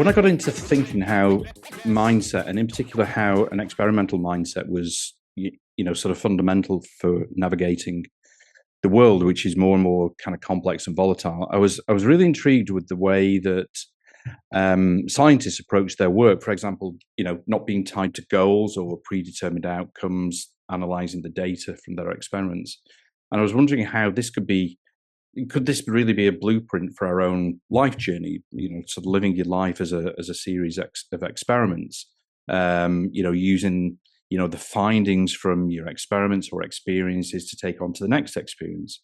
when I got into thinking how mindset, and in particular how an experimental mindset was, sort of fundamental for navigating the world, which is more and more kind of complex and volatile, I was really intrigued with the way that scientists approach their work. For example, not being tied to goals or predetermined outcomes, analyzing the data from their experiments. And I was wondering how this could this really be a blueprint for our own life journey? Sort of living your life as a series of experiments. Using the findings from your experiments or experiences to take on to the next experience.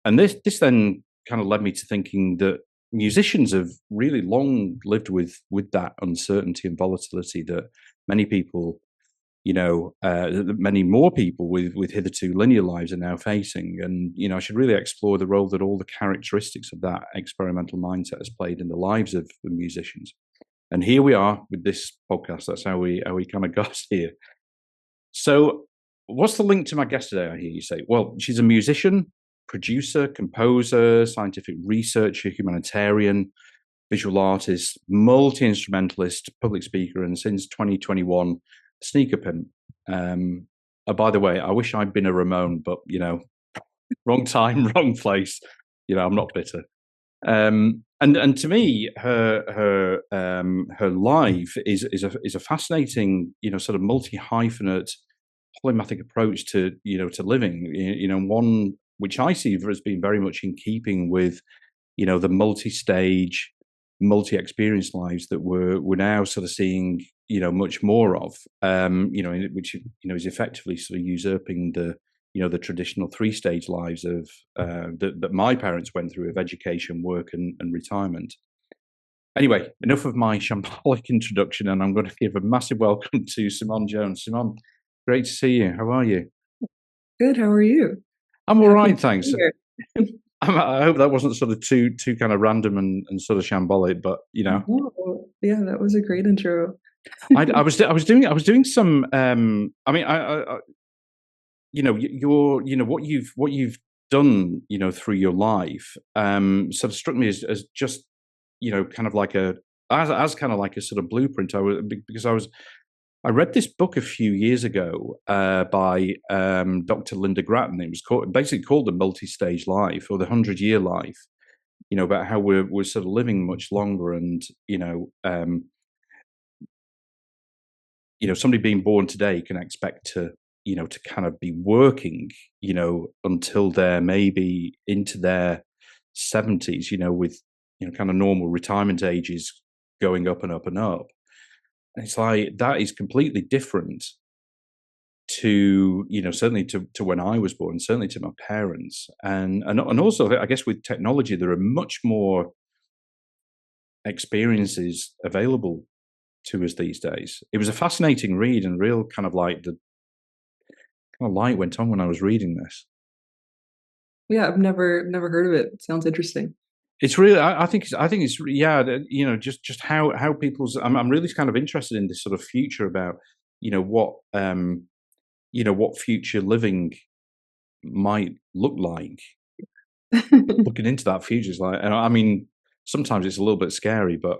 And this then kind of led me to thinking that musicians have really long lived with that uncertainty and volatility that many people, many more people with hitherto linear lives are now facing. And, I should really explore the role that all the characteristics of that experimental mindset has played in the lives of the musicians. And here we are with this podcast. That's how we kind of got here. So what's the link to my guest today, I hear you say? Well, she's a musician, producer, composer, scientific researcher, humanitarian, visual artist, multi-instrumentalist, public speaker, and since 2021, sneaker pimp. By the way, I wish I'd been a Ramon, but wrong time, wrong place. I'm not bitter. And to me, her life is a fascinating, sort of multi-hyphenate, polymathic approach to living. One which I see as being very much in keeping with the multi-stage, multi-experience lives that we're now sort of seeing much more of. Which is effectively sort of usurping the traditional three-stage lives of that my parents went through of education, work, and retirement. Anyway, enough of my shambolic introduction, and I'm going to give a massive welcome to Simonne Jones. Simonne, great to see you. How are you? Good. How are you? I'm all right, thanks. I hope that wasn't sort of too kind of random and sort of shambolic, but Oh, yeah, that was a great intro. I was doing some. What you've done, through your life, sort of struck me as just, kind of like as kind of like a sort of blueprint. I read this book a few years ago by Dr. Linda Grattan. It was basically called The Multi-Stage Life or The 100-Year Life. About how we're sort of living much longer, and somebody being born today can expect to kind of be working, until they're maybe into their 70s, with, kind of normal retirement ages going up and up and up. And it's like, that is completely different to, certainly to when I was born, certainly to my parents. And also, I guess with technology, there are much more experiences available to us these days. It was a fascinating read, and real kind of like the kind of light went on when I was reading this. Yeah, I've never heard of it. It sounds interesting. It's really, I think it's, yeah, just how people's, I'm really kind of interested in this sort of future about, what future living might look like. Looking into that future is like, and I mean, sometimes it's a little bit scary, but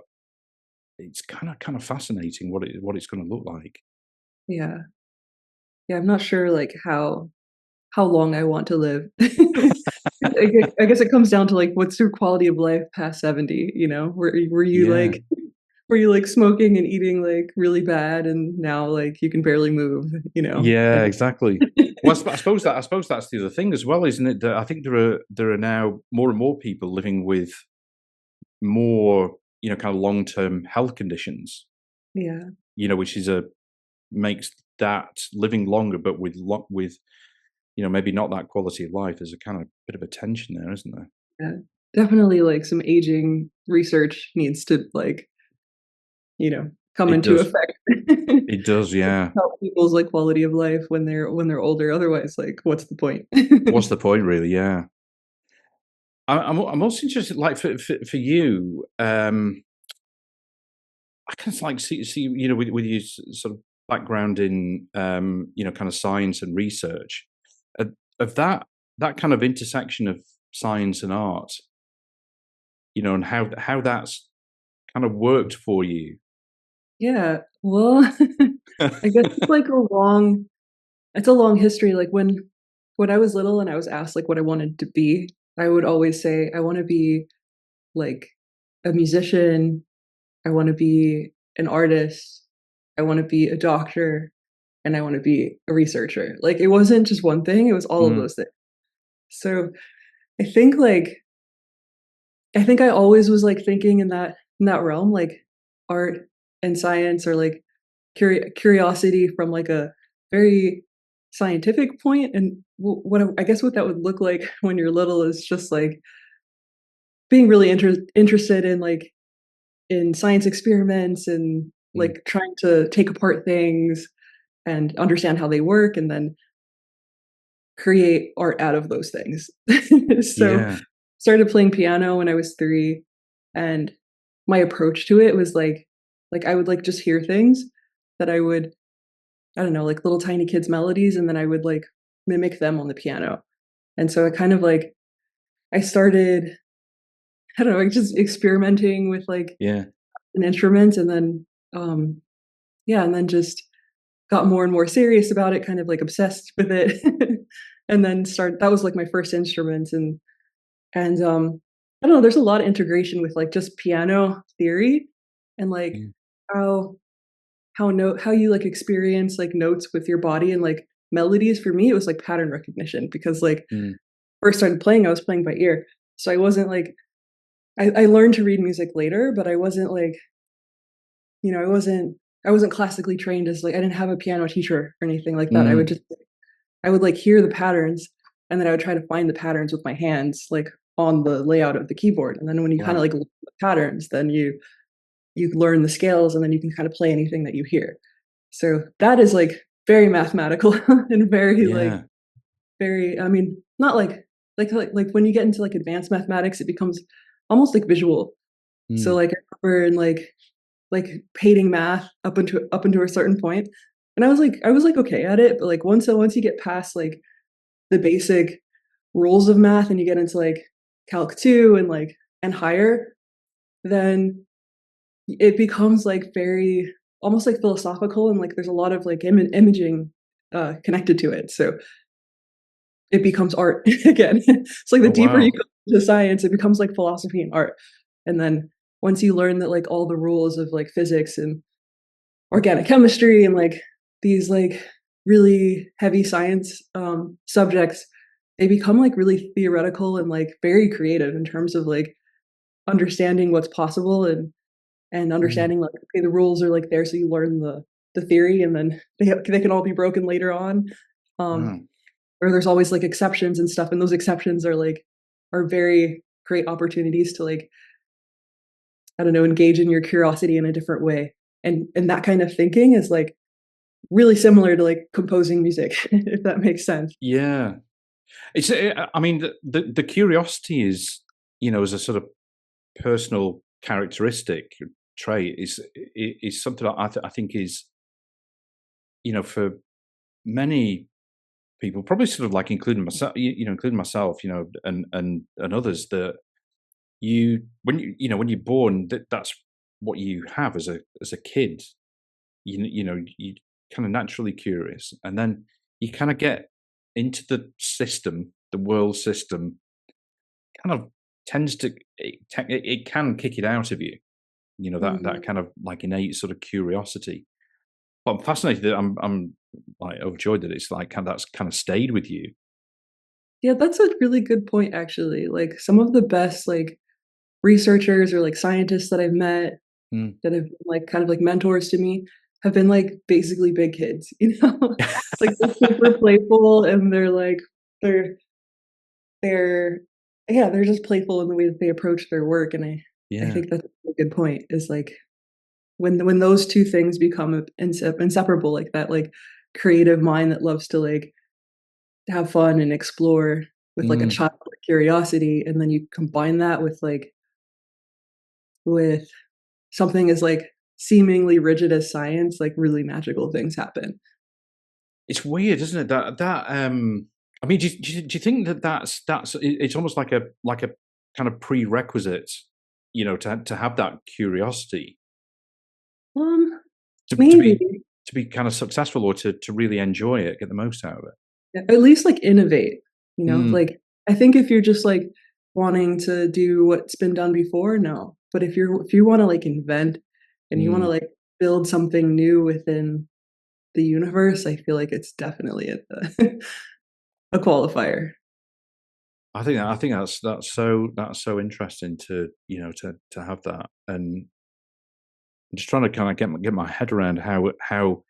it's kind of fascinating what it's going to look like. Yeah. Yeah, I'm not sure like how long I want to live. I guess it comes down to like what's your quality of life past 70, Were you Yeah. like smoking and eating like really bad and now like you can barely move, Yeah, exactly. Well, I suppose that's the other thing as well, isn't it? That I think there are now more and more people living with more, kind of long-term health conditions. Yeah. Which makes that living longer, but with maybe not that quality of life. There's a kind of bit of a tension there, isn't there? Yeah. Definitely like some aging research needs to like, come It into does. effect. It does. Yeah. Help people's like quality of life when they're older. Otherwise, like, what's the point? What's the point, really? Yeah. I'm also interested, like for you. I kind of like see with your sort of background in kind of science and research, of that kind of intersection of science and art, and how that's kind of worked for you? Yeah, well, I guess it's like it's a long history, like, when I was little and I was asked, like, what I wanted to be, I would always say, "I wanna be, like, a musician, I wanna be an artist, I wanna be a doctor, and I wanna be a researcher." Like, it wasn't just one thing, it was all of Mm, those things. So, I think, like I think I always was, like, thinking in that realm, like, art and science or, like, curiosity from, like, a very scientific point, and what I guess what that would look like when you're little is just, like, being really interested in, like, in science experiments and, mm. like, trying to take apart things and understand how they work and then create art out of those things. So, Yeah. started playing piano when I was 3, and my approach to it was I would, like, just hear things that I don't know, like, little tiny kids' melodies, and then I would, like, mimic them on the piano. And so I kind of, like I started, I don't know, like, just experimenting with, like, Yeah. an instrument and then, um yeah, and then just got more and more serious about it, kind of, like, obsessed with it, and then start that was, like, my first instrument, and I don't know, there's a lot of integration with, like, just piano theory and, like, Mm, how how you, like, experience, like, notes with your body and, like, melodies. For me, it was, like, pattern recognition because, like, mm. first started playing, I was playing by ear. So I wasn't, like I learned to read music later, but I wasn't, like, you know, I wasn't classically trained as, like I didn't have a piano teacher or anything like that. Mm. I would, like, hear the patterns, and then I would try to find the patterns with my hands, like, on the layout of the keyboard, and then when you kinda, Wow. like, learn the patterns, then you learn the scales, and then you can kinda play anything that you hear. So, that is, like, very mathematical and very, like, Yeah. very I mean, not like, when you get into, like, advanced mathematics, it becomes almost, like, visual. So, Mm. like, I remember in, like, hating math up into a certain point, and I was, like, okay at it, but, like, once you get past, like, the basic rules of math and you get into, like, Calc 2 and, like and higher, then it becomes, like, very almost, like, philosophical and, like, there's a lot of, like, imaging, connected to it, so it becomes art again. It's like the Oh, deeper you wow. go into science, it becomes like philosophy and art, and then once you learn that, like, all the rules of, like, physics and organic chemistry and, like, these, like, really heavy science, subjects, they become, like, really theoretical and, like, very creative in terms of, like, understanding what's possible and Mm. understanding, like, okay, the rules are, like, there, so you learn the theory, and then they can all be broken later on, um, Wow. or there's always, like, exceptions and stuff, and those exceptions are, like are very great opportunities to, like, I don't know, engage in your curiosity in a different way, and that kind of thinking is, like, really similar to, like, composing music, if that makes sense. Yeah. It's, I mean, the curiosity is, as a sort of personal characteristic trait is something that I think is, for many people, probably sort of like including myself, including myself, and others, that when you're born, that's what you have as a kid. You kind of naturally curious, and then you kind of get into the world system, kind of tends to it can kick it out of you. That Mhm. kind of like innate sort of curiosity. But I'm fascinated that I'm like overjoyed that it's like that's kind of stayed with you. Yeah, that's a really good point, actually, like, some of the best, like, researchers or, like, scientists that I've met Mm. that have been, like, kind of like mentors to me have been, like, basically big kids, you know? Like, they're super playful and they're they're yeah, they're just playful in the way that they approach their work, and I Yeah. think that's a good point, is, like, when those 2 things become inseparable like that, like, creative mind that loves to, like, have fun and explore with, like, a Mm. childlike curiosity, and then you combine that with something as, like, seemingly rigid as science, like, really magical things happen. It's weird, isn't it? I mean, do you think that it's almost like a kind of prerequisite to have that curiosity Um, to maybe. be kind of successful, or to really enjoy it, get the most out of it. Yeah, at least, like, innovate, Mm, like, I think if you're just, like, wanting to do what's been done before, no. But if you wanna, like, invent and you wanna, mm. like, build something new within the universe, I feel like it's definitely a qualifier. I think that's so interesting to have that, and I'm just trying to kind of get my head around how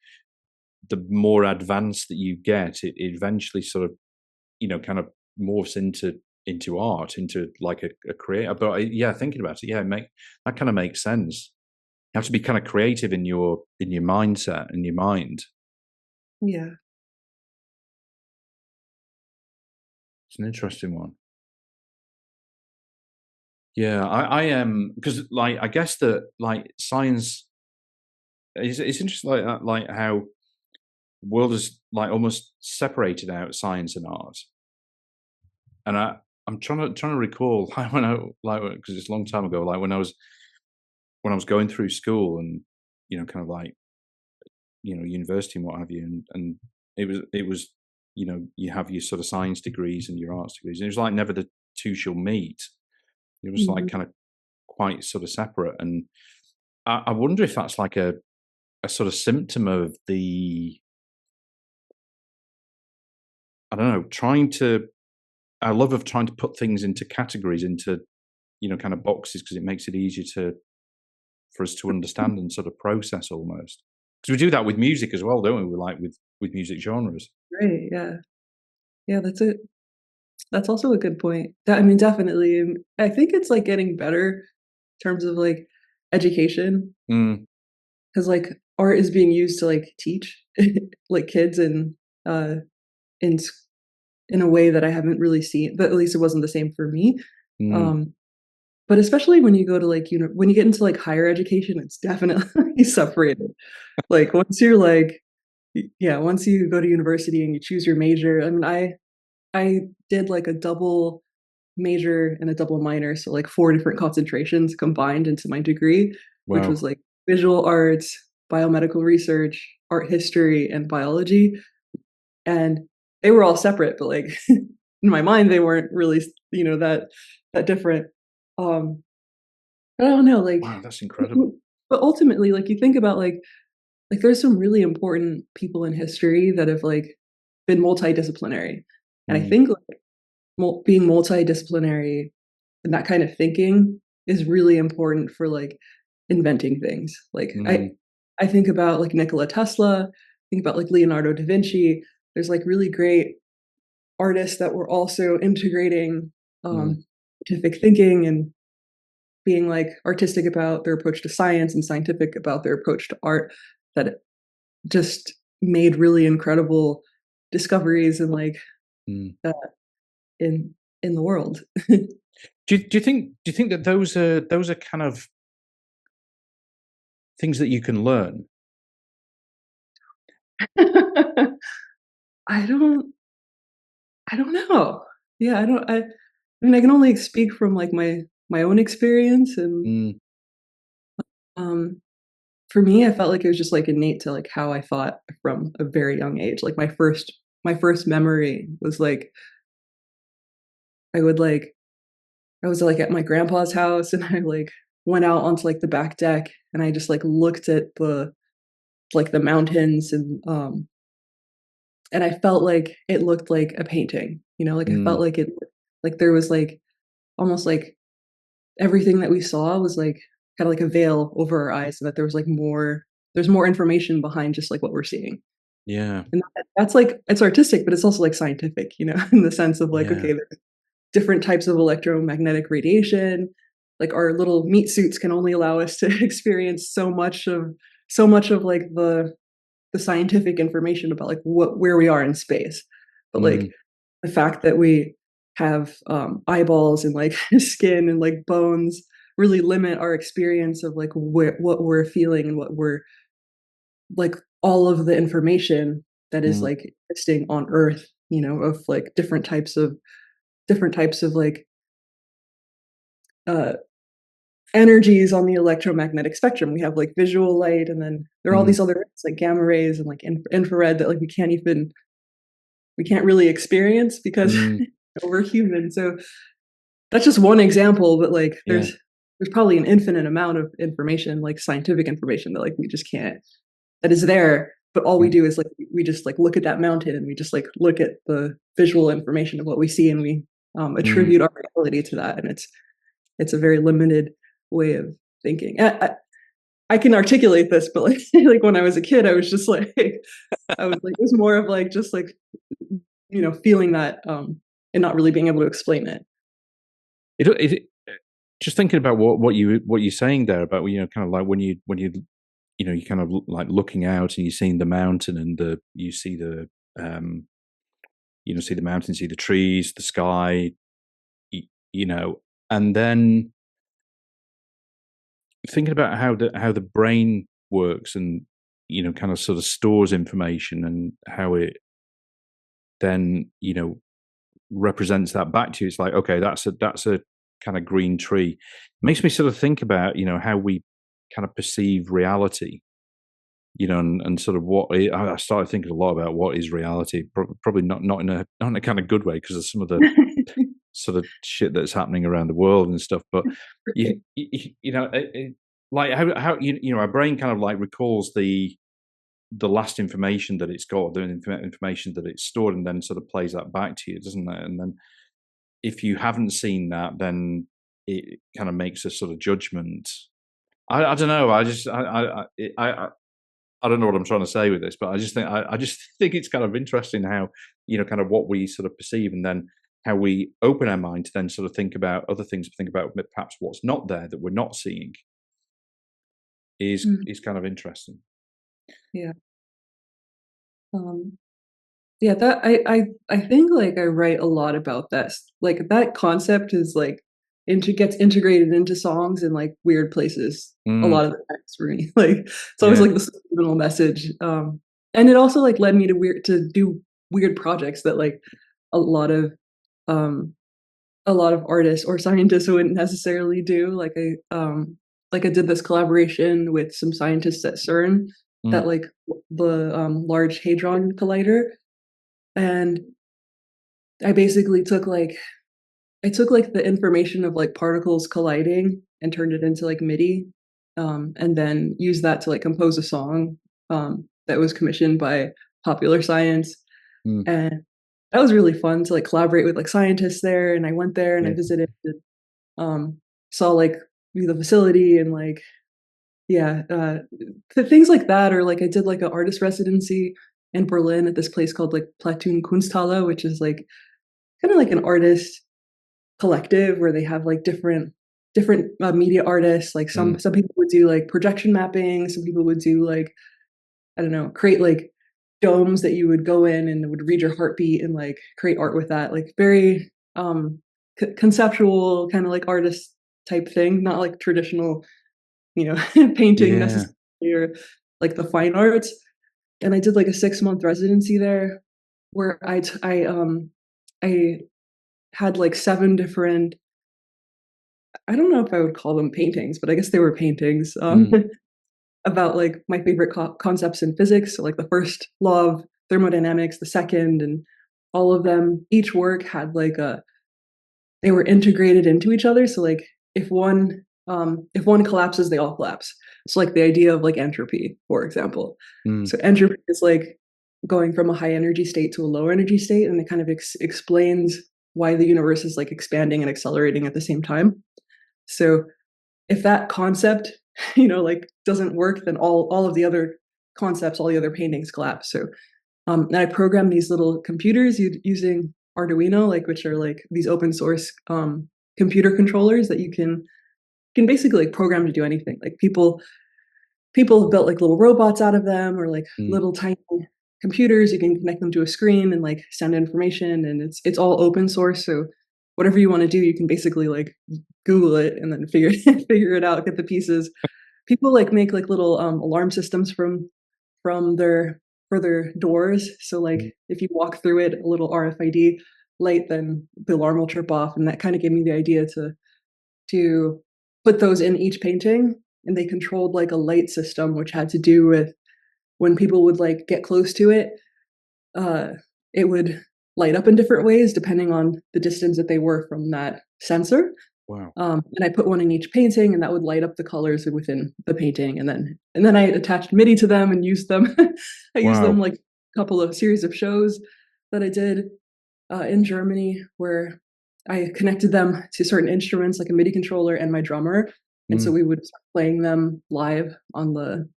the more advanced that you get, it eventually sort of kind of morphs into art, into like a creator. But yeah, thinking about it, yeah, make that kind of makes sense. You have to be kind of creative in your mindset, in your mind. Yeah. It's an interesting one. Yeah, I am, because like I guess that like science, it's interesting like that, like how the world is like almost separated out science and art. And I'm trying to recall like when I like, because it's a long time ago, like when I was going through school and kind of like university and what have you, and it was you have your sort of science degrees and your arts degrees, and it was like never the two shall meet. It was like Mhm. kind of quite sort of separate, and I wonder if that's like a sort of symptom of the, I don't know, trying to, I love of trying to put things into categories, into kind of boxes, because it makes it easier to for us to understand and sort of process almost. Because we do that with music as well, don't we? We like with music genres. Right, yeah. Yeah, that's it. That's also a good point. I mean, definitely, and I think it's, like, getting better in terms of, like, education, Mm, 'cause, like, art is being used to, like, teach, like, kids uh, in s in a way that I haven't really seen, but at least it wasn't the same for me. mm, Um, but especially when you go to, like, when you get into, like, higher education, it's definitely separated. Like, once you're, like yeah, once you go to university and you choose your major, I mean, I did, like, a double major and a double minor, so, like, 4 different concentrations combined into my degree, which wow. was, like, visual arts, biomedical research, art history, and biology, and they were all separate, but, like, in my mind, they weren't really that different. Um, I don't know, like, Wow, that's w incredible. w but ultimately, like, you think about, like, there's some really important people in history that have, like, been multidisciplinary, and I Mm, think, like, being multidisciplinary and that kind of thinking is really important for, like, inventing things. Like, mm, I think about, like, Nikola Tesla, think about, like, Leonardo da Vinci. There's, like, really great artists that were also integrating, mm, scientific thinking and being, like, artistic about their approach to science and scientific about their approach to art, that just made really incredible discoveries and, like, mm. uh, in in the world. Do you think that those are kind of things that you can learn? I don't I don't know. Yeah, I mean, I can only speak from, like, my own experience, and, Mm, um, for me, I felt like it was just, like, innate to, like, how I thought from a very young age. Like, my first memory was, like, I would, like I was, like, at my grandpa's house, and I, like, went out onto, like, the back deck, and I just, like, looked at the mountains, and I felt like it looked like a painting, like, I felt mm, like there was, like, almost like everything that we saw was, like, kinda like a veil over our eyes, so that there was, like, there's more information behind just, like, what we're seeing. yeah, And that's, like, it's artistic, but it's also, like, scientific, in the sense of, like, yeah, okay, there's different types of electromagnetic radiation, like, our little meat suits can only allow us to experience so much of, like, the scientific information about, like, where we are in space. But, like, mm, the fact that we have, eyeballs and, like, skin and, like, bones really limit our experience of, like, what we're feeling and what we're like, all of the information that is, mm, like, existing on Earth, of, like, different types of, like, uh, energies on the electromagnetic spectrum. We have like visual light, and then there are all Mm, these other like gamma rays and like infrared that like we can't really experience because mm, we're human. So that's just one example, but like yeah. there's probably an infinite amount of information, like scientific information that like we just can't that is there. But all we Mm, do is like we just like look at that mountain and we just like look at the visual information of what we see, and we mm. attribute our reality to that. And it's a very limited way of thinking. I can articulate this, but like like when I was a kid, I was just like I was like it was more of like just like feeling that and not really being able to explain it. It just thinking about what you're saying there about kind of like you kind of like looking out and you're seeing the mountain and you see the um see the mountain, see the trees, the sky, y- you know, and then thinking about how the brain works and kind of sort of stores information and how it then represents that back to you. It's like, okay, that's a kind of green tree. It makes me sort of think about how we kind of perceive reality, and sort of I started thinking a lot about what is reality. Probably not in a kind of good way because of some of the sort of shit that's happening around the world and stuff. But like how our brain kind of like recalls the last information that it's got, the information that it's stored, and then sort of plays that back to you, doesn't it? And then if you haven't seen that, then it kind of makes a sort of judgment. I don't know. I don't know what I'm trying to say with this, but I just think it's kind of interesting how kind of what we sort of perceive, and then how we open our mind to then sort of think about other things, think about perhaps what's not there that we're not seeing Mm, is kind of interesting. yeah. Um, yeah, that I think like I write a lot about this. Like that concept is like gets integrated into songs in like weird places a Mm, lot of the times for me. Like it's always yeah, like the subliminal message. And it also like led me to do weird projects that like a lot of um a lot of artists or scientists wouldn't necessarily do. Like I did this collaboration with some scientists at CERN mm, that like the Large Hadron Collider, and I basically took like the information of like particles colliding and turned it into like MIDI, and then used that to like compose a song that was commissioned by Popular Science. mm, And that was really fun to like collaborate with like scientists there. And I went there and I yeah, visited, um, saw like the facility and like yeah, things like that. Or like I did like an artist residency in Berlin at this place called like Platoon Kunsthalle, which is like kind of like an artist collective where they have like different media artists. Like mm, some people would do like projection mapping, some people would do like I don't know, create like domes that you would go in and it would read your heartbeat and like create art with that. Like very conceptual kind of like artist type thing, not like traditional, painting yeah. necessarily or like the fine arts. And I did like a 6 month residency there where I had like seven different, I don't know if I would call them paintings, but I guess they were paintings Mm, about like my favorite concepts in physics. So like the first law of thermodynamics, the second, and all of them. Each work had like they were integrated into each other. So like if one collapses, they all collapse. So like the idea of like entropy, for example. mm, So entropy is like going from a high energy state to a low energy state, and it kind of explains why the universe is like expanding and accelerating at the same time. So if that concept, like doesn't work, then all of the other concepts, all the other paintings collapse. So and I programmed these little computers using Arduino, like which are like these open source computer controllers that you can basically like program to do anything. Like people have built like little robots out of them or like mm, little tiny computers. You can connect them to a screen and like send information, and it's all open source. So whatever you want to do, you can basically like Google it and then figure figure it out, get the pieces. People like make like little alarm systems from their for their doors. So like mm, if you walk through it, a little RFID light, then the alarm will trip off. And that kind of gave me the idea to put those in each painting, and they controlled like a light system, which had to do with when people would like get close to it, uh, it would light up in different ways depending on the distance that they were from that sensor. Wow. And I put one in each painting, and that would light up the colors within the painting, and then I attached MIDI to them and used them. I used them Wow. like a couple of series of shows that I did in Germany where I connected them to certain instruments like a MIDI controller and my drummer, and so Mm, we would start playing them live on the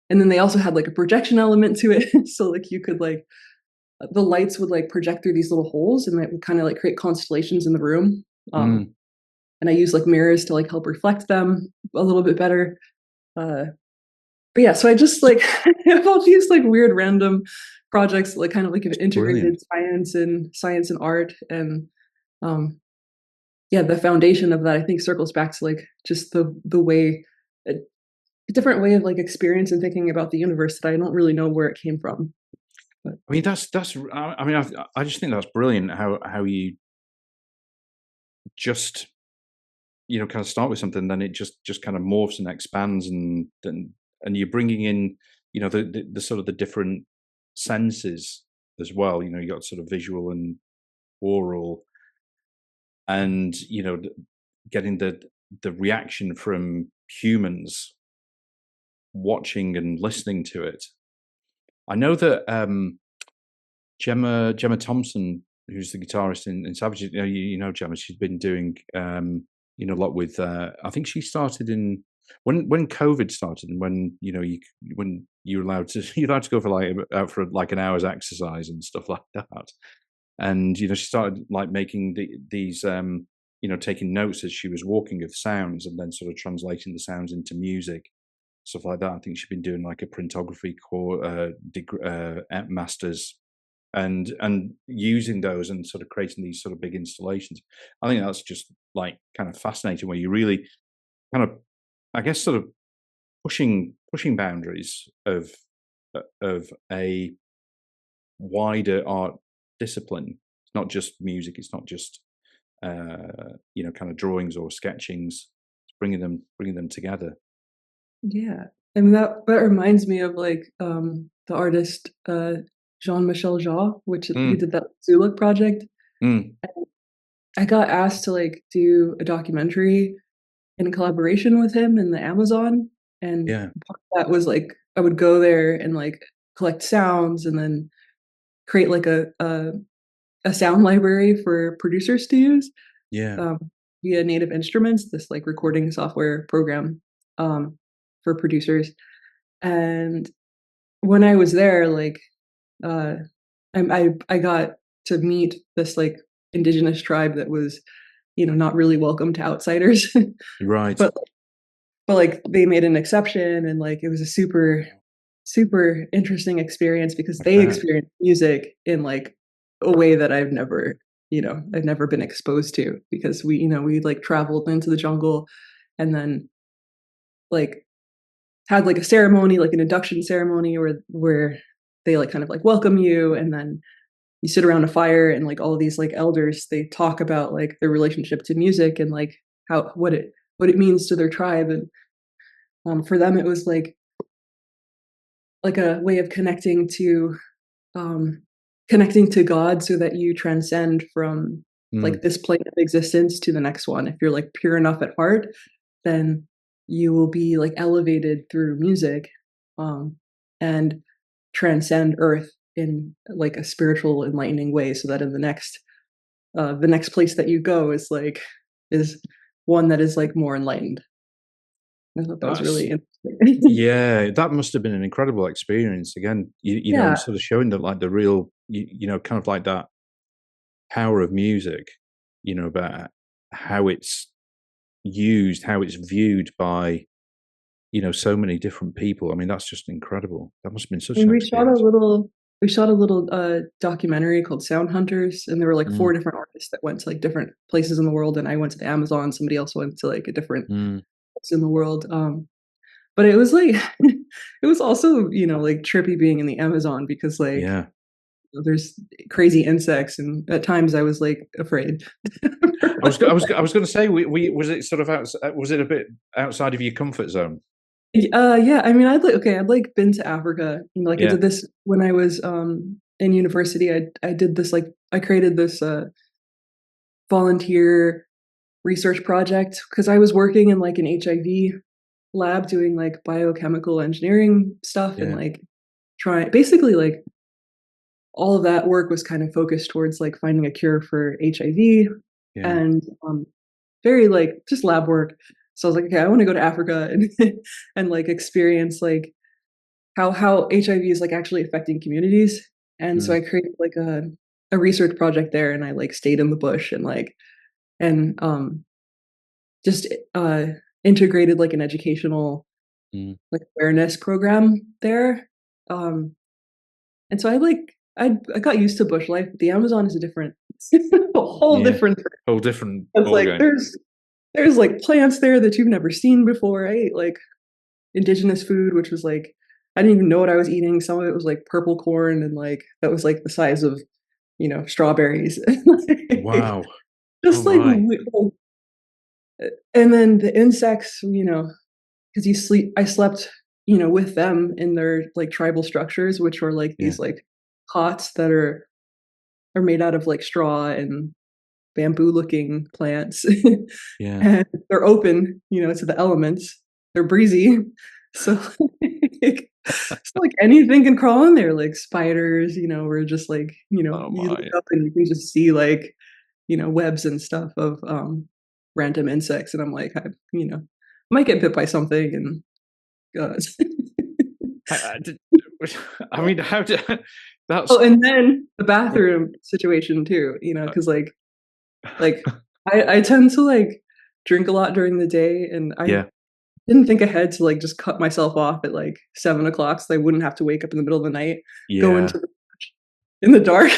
and then they also had like a projection element to it. So like you could like the lights would like project through these little holes and it would kind of like create constellations in the room. Um, mm. and I use like mirrors to like help reflect them a little bit better. Uh, but yeah, so I just like have all these like weird random projects like kind of like have It's integrated brilliant. science and art and um yeah, the foundation of that I think circles back to like just the way a different way of like experience and thinking about the universe that I don't really know where it came from. But I mean, that's. I mean, I just think that's brilliant. How you just kind of start with something, then it just kind of morphs and expands, and you're bringing in the sort of the different senses as well. You got sort of visual and oral, and getting the reaction from humans watching and listening to it. I know that Gemma Thompson, who's the guitarist in Savage, Gemma. She's been doing a lot with. I think she started in when COVID started, and when when you're allowed to you're allowed to go for like out for like an hour's exercise and stuff like that. And she started like making these taking notes as she was walking of sounds, and then sort of translating the sounds into music, stuff like that. I think she's been doing like a printography core masters, and using those and sort of creating these sort of big installations. I think that's just like kind of fascinating, where you really kind of, I guess, sort of pushing boundaries of a wider art discipline. It's not just music. It's not just kind of drawings or sketchings. It's bringing them together. yeah, I mean that reminds me of like the artist Jean-Michel Jarre, which who Mm, did that Zuluk project. mm, I got asked to like do a documentary in collaboration with him in the Amazon, and yeah, part of that was like I would go there and like collect sounds and then create like a sound library for producers to use yeah, um, via Native Instruments, this like recording software program for producers. And when I was there, like uh, I got to meet this like indigenous tribe that was, not really welcome to outsiders, right. but like they made an exception, and like it was a super interesting experience because I they bet. experienced music in like a way that I've never been exposed to because we like traveled into the jungle and then like had like a ceremony, like an induction ceremony where they like kind of like welcome you and then you sit around a fire and like all of these like elders they talk about like their relationship to music and like how what it means to their tribe and for them it was like a way of um, connecting to God so that you transcend from Mm, like this plane of existence to the next one. If you're like pure enough at heart, then you will be like elevated through music and transcend earth in like a spiritual enlightening way so that in the next place that you go is one that is like more enlightened. I thought that was that's really interesting. Yeah, that must have been an incredible experience. Again, Yeah. sort of showing that like the real, kind of like that power of music, about how it's used, how it's viewed by, so many different people. I mean, that's just incredible. That must have been such And an experience. we shot a little documentary called Sound Hunters, and there were like Mm, four different artists that went to like different places in the world, and I went to the Amazon. Somebody else went to like a different mm, place in the world. But it was like it was also like trippy being in the Amazon because like yeah, there's crazy insects, and at times I was like afraid. I was going to say, was it sort of was it a bit outside of your comfort zone? Yeah, I mean, I'd like been to Africa. You know, like I Yeah, did this when I was in university. I did this like I created this volunteer research project because I was working in like an HIV lab doing like biochemical engineering stuff and yeah, like trying basically like all of that work was kind of focused towards like finding a cure for HIV yeah, and very like just lab work. So I was like, okay, I want to go to Africa and and like experience like how HIV is like actually affecting communities. And so mm, I created like a research project there, and I like stayed in the bush and like and just integrated like an educational mm, like awareness program there. Um, and so I got used to bush life. But the Amazon is a different, a whole yeah. different. Whole different It's ball like game. there's like plants there that you've never seen before. I ate like indigenous food, which was like I didn't even know what I was eating. Some of it was like purple corn, and like that was like the size of strawberries. Like, Wow. All just like right. and then the insects, because I slept, with them in their like tribal structures, which were like Yeah, these like cots that are made out of like straw and bamboo looking plants. yeah. And they're open, to the elements. They're breezy. So like anything can crawl in there, like spiders, or just like, Oh you look my. up and you can just see like, webs and stuff of random insects. And I'm like, might get bit by something and I did, I mean, how did oh, that's and then the bathroom situation too, uh, because like I tend to like drink a lot during the day, and I yeah, didn't think ahead to like just cut myself off at like 7 o'clock so I wouldn't have to wake up in the middle of the night, go yeah. into in the dark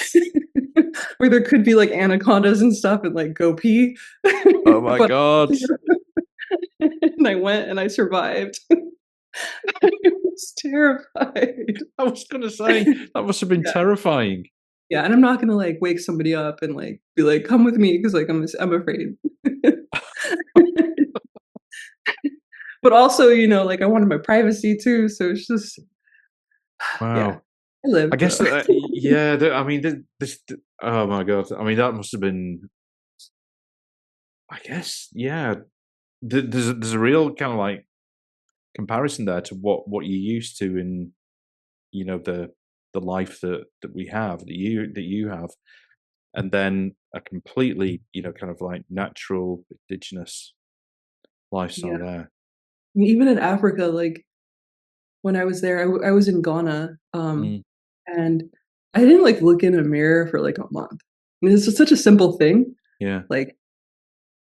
where there could be like anacondas and stuff and like go pee. Oh my But God. and I went and I survived. I was terrified. I was going to say that must have been Yeah. terrifying. Yeah, and I'm not gonna like wake somebody up and like be like, "Come with me," because like I'm afraid. But also, like I wanted my privacy too, so it's just yeah. Wow. I I lived guess though. that, yeah, I mean, oh my God. I mean, that must have been, I guess, yeah. There's a real kind of like comparison there to what you're used to in, the life that we have, that you have, and then a completely, kind of like natural indigenous Yeah. lifestyle there. I mean, even in Africa, like when I was there, I was in Ghana, Mm, and I didn't like look in a mirror for like a month. I mean, it's just such a simple thing, yeah. like,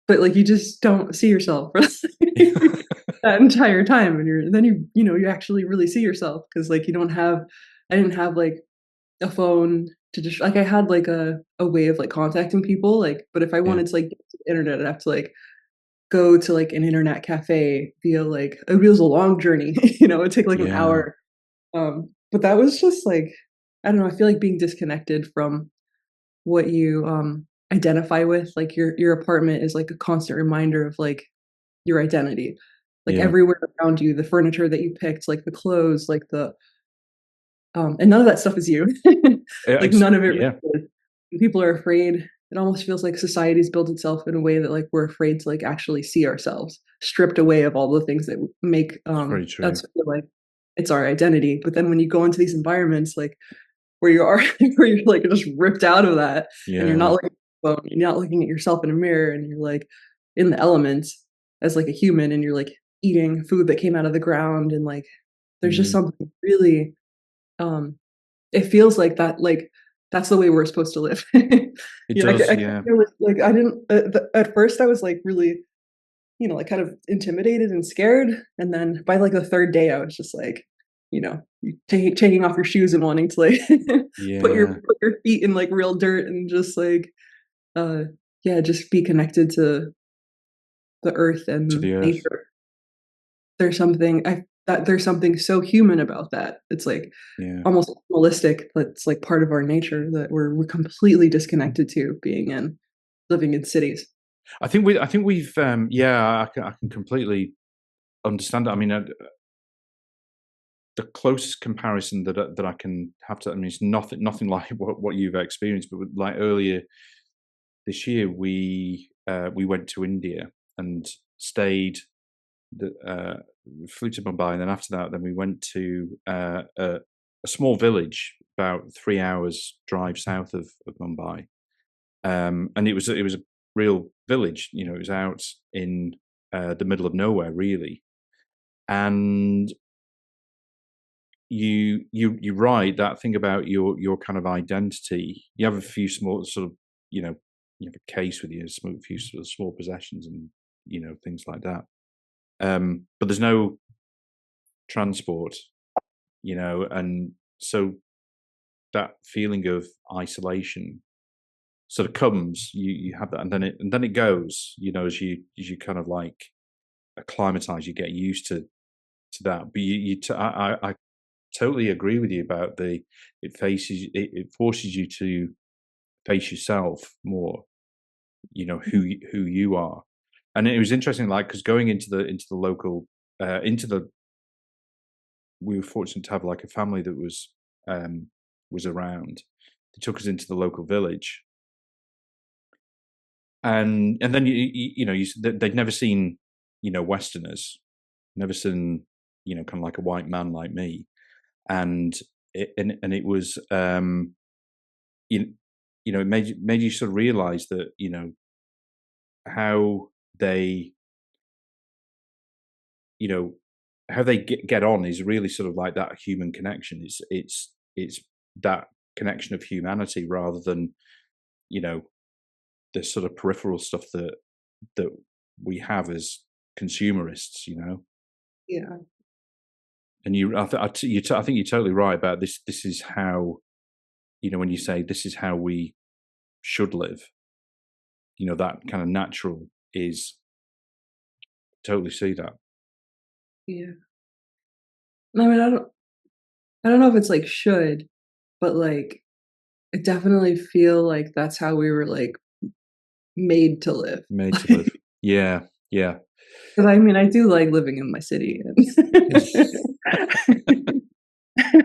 but like you just don't see yourself for that entire time, and then you actually really see yourself because like I didn't have like a phone to just like I had like a way of like contacting people, like, but if I Yeah. wanted to like get to the internet, I'd have to like go to like an internet cafe via like it was a long journey, it'd take like an Yeah. hour. But that was just like I don't know, I feel like being disconnected from what you identify with, like your apartment is like a constant reminder of like your identity. Like Yeah. everywhere around you, the furniture that you picked, like the clothes, like the and none of that stuff is you. Like none of it really Yeah. is. And people are afraid. It almost feels like society's built itself in a way that like we're afraid to like actually see ourselves, stripped away of all the things that make It's very true. us feel like it's our identity. But then when you go into these environments like where you are where you're like just ripped out of that and you're not Yeah. looking at your phone, you're not looking at yourself in a mirror and you're like in the elements as like a human and you're like eating food that came out of the ground and like there's just Mm. something really um it feels like that, like, that's the way we're supposed to live. It Yeah, does. I Yeah. feel like I didn't at first, I was, like, really, like, kind of intimidated and scared, and then by, like, the 3rd day, I was just, like, you taking off your shoes and wanting to, like, Yeah. put your feet in, like, real dirt and just, like, uh, yeah, just be connected to the earth To and the earth. nature. There's something that there's something so human about that. It's like Yeah. almost animalistic, that's like part of our nature that we're completely disconnected to being in living in cities. I think we've, yeah, I can completely understand that. I mean, the closest comparison that I can have to, I mean, it's nothing like what you've experienced, but like earlier this year, we went to India and stayed. The, flew to Mumbai, and then after that, then we went to a small village about 3 hours drive south of Mumbai, and it was a real village. You know, it was out in the middle of nowhere, really, and you write that thing about your kind of identity. You have a few small sort of, you know, you have a case with you, a few sort of small possessions, and you know, things like that. But there's no transport, you know, and so that feeling of isolation sort of comes. You have that, and then it goes. You know, as you kind of like acclimatize, you get used to that. But I totally agree with you about it forces you to face yourself more. You know who you are, and it was interesting, like because going into the local into the we were fortunate to have like a family that was around. They took us into the local village, and then you know they'd never seen, you know, Westerners, never seen, you know, kind of like a white man like me, and it was you, you know, it made you sort of realize that, you know, how they, you know, how they get on is really sort of like that human connection. It's that connection of humanity rather than, you know, the sort of peripheral stuff that we have as consumerists, you know. Yeah. And I think you're totally right about this. This is how, you know, when you say this is how we should live, you know, that kind of natural is, totally see that. Yeah. I mean, I don't know if it's like should, but like I definitely feel like that's how we were like made to live. Made to live. Yeah, yeah. Because I mean, I do like living in my city and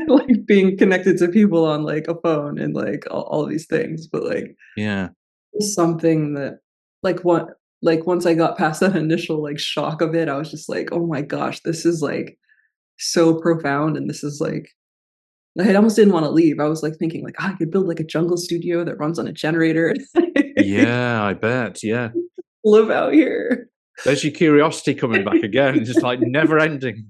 like being connected to people on like a phone and like all these things. But like Yeah, something that like what like once I got past that initial like shock of it, I was just like, oh my gosh, this is like so profound, and this is like I almost didn't want to leave. I was like thinking like, "Oh, I could build like a jungle studio that runs on a generator, yeah, I bet. Yeah, live out here." there's your curiosity coming back again, just like never ending.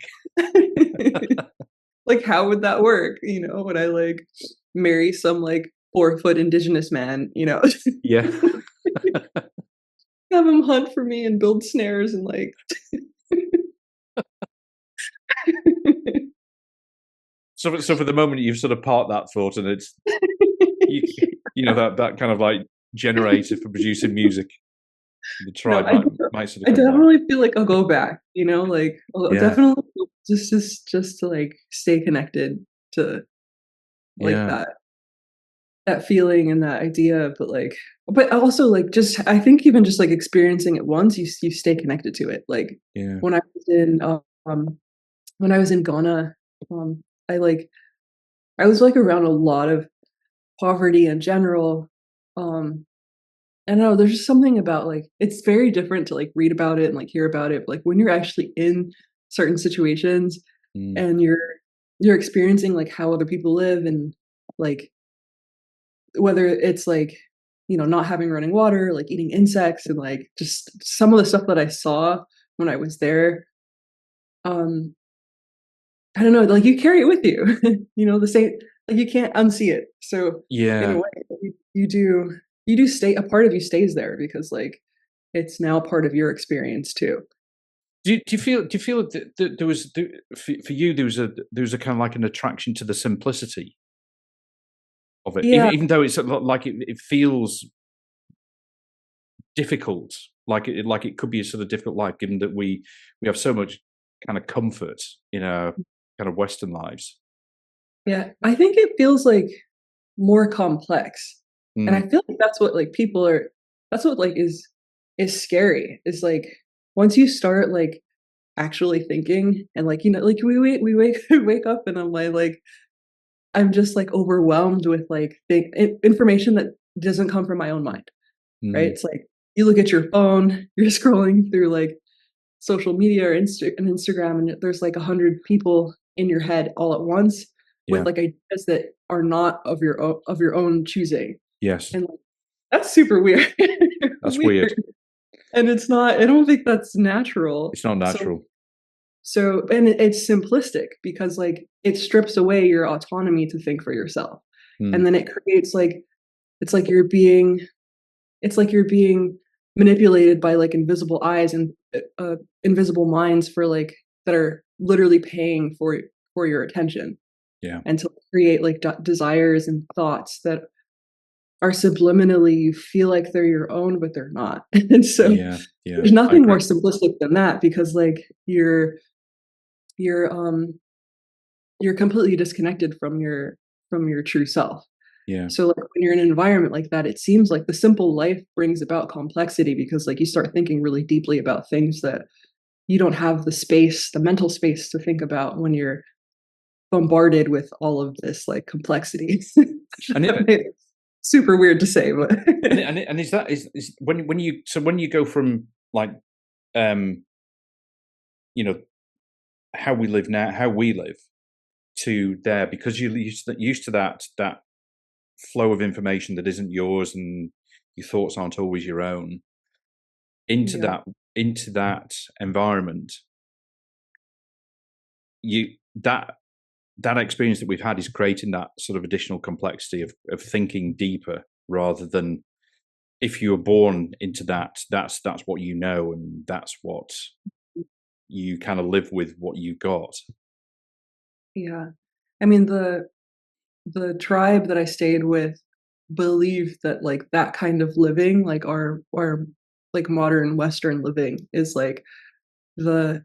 Like, how would that work? You know, would I like marry some like 4-foot indigenous man? You know, Yeah. have him hunt for me and build snares and like. So for the moment, you've sort of parked that thought, and it's you, you know, that kind of like generator for producing music. The No, tribe might sort I of come back. definitely feel like I'll go back. You know, like I'll Yeah, definitely just to like stay connected to like yeah, that feeling and that idea, but also, like, just I think even just, like, experiencing it once, you stay connected to it, like, yeah. when I was in, when I was in Ghana, um, I, like I was, like, around a lot of poverty in general, I don't know, there's just something about, like it's very different to, like, read about it and, like, hear about it, but, like, when you're actually in certain situations Mm, and you're experiencing, like, how other people live and, like, whether it's like, you know, not having running water, like eating insects and like just some of the stuff that I saw when I was there, um, I don't know, like you carry it with you. You know, the same like you can't unsee it. So in a yeah. way, you do stay a part of you stays there because like it's now part of your experience too. Do you feel that there was for you there was a kind of like an attraction to the simplicity of it, Yeah, even though it's like it feels difficult, like it could be a sort of difficult life, given that we have so much kind of comfort in our kind of Western lives. Yeah, I think it feels like more complex. And I Mm, feel like that's what like people are that's what like is scary. Is like once you start like actually thinking and like like we wake up and I'm just like overwhelmed with like information that doesn't come from my own mind, right? mm, It's like you look at your phone, you're scrolling through like social media or Instagram, and there's like 100 people in your head all at once with yeah. like ideas that are not of your own choosing, Yes. and like, that's super weird. That's weird. Weird, and it's not. I don't think that's natural. It's not So natural. and it's simplistic because like it strips away your autonomy to think for yourself, Mm, and then it creates like it's like you're being it's like you're being manipulated by like invisible eyes and invisible minds for like that are literally paying for your attention yeah. and to create like desires and thoughts that are subliminally you feel like they're your own but they're not. And so Yeah. Yeah. there's I nothing more agree. simplistic than that because like you're you're completely disconnected from your true self. Yeah. So like when you're in an environment like that, it seems like the simple life brings about complexity because like you start thinking really deeply about things that you don't have the space, the mental space to think about when you're bombarded with all of this like complexity. And it, It's super weird to say, but and is that is when you so when you go from like um you know how we live now, how we live to there, because you're used to that flow of information that isn't yours and your thoughts aren't always your own, into yeah, that environment, you that experience that we've had is creating that sort of additional complexity of thinking deeper rather than if you were born into that's what you know and that's what you kind of live with what you got. yeah. I mean the tribe that I stayed with believed that like that kind of living, like our like modern Western living the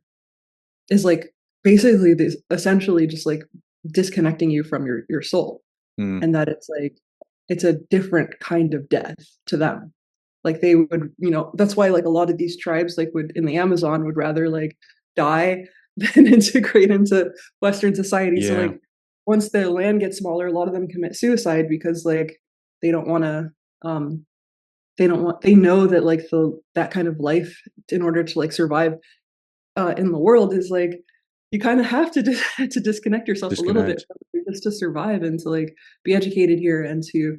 is like basically this essentially just like disconnecting you from your soul, Mm, and that it's like it's a different kind of death to them. Like they would, that's why like a lot of these tribes like would in the Amazon would rather like die than integrate into Western society. So yeah, like once the land gets smaller, a lot of them commit suicide because like they don't want to um they know that like that kind of life in order to like survive in the world is like you kind of have to to disconnect yourself a little bit disconnect. from it just to survive and to like be educated here and to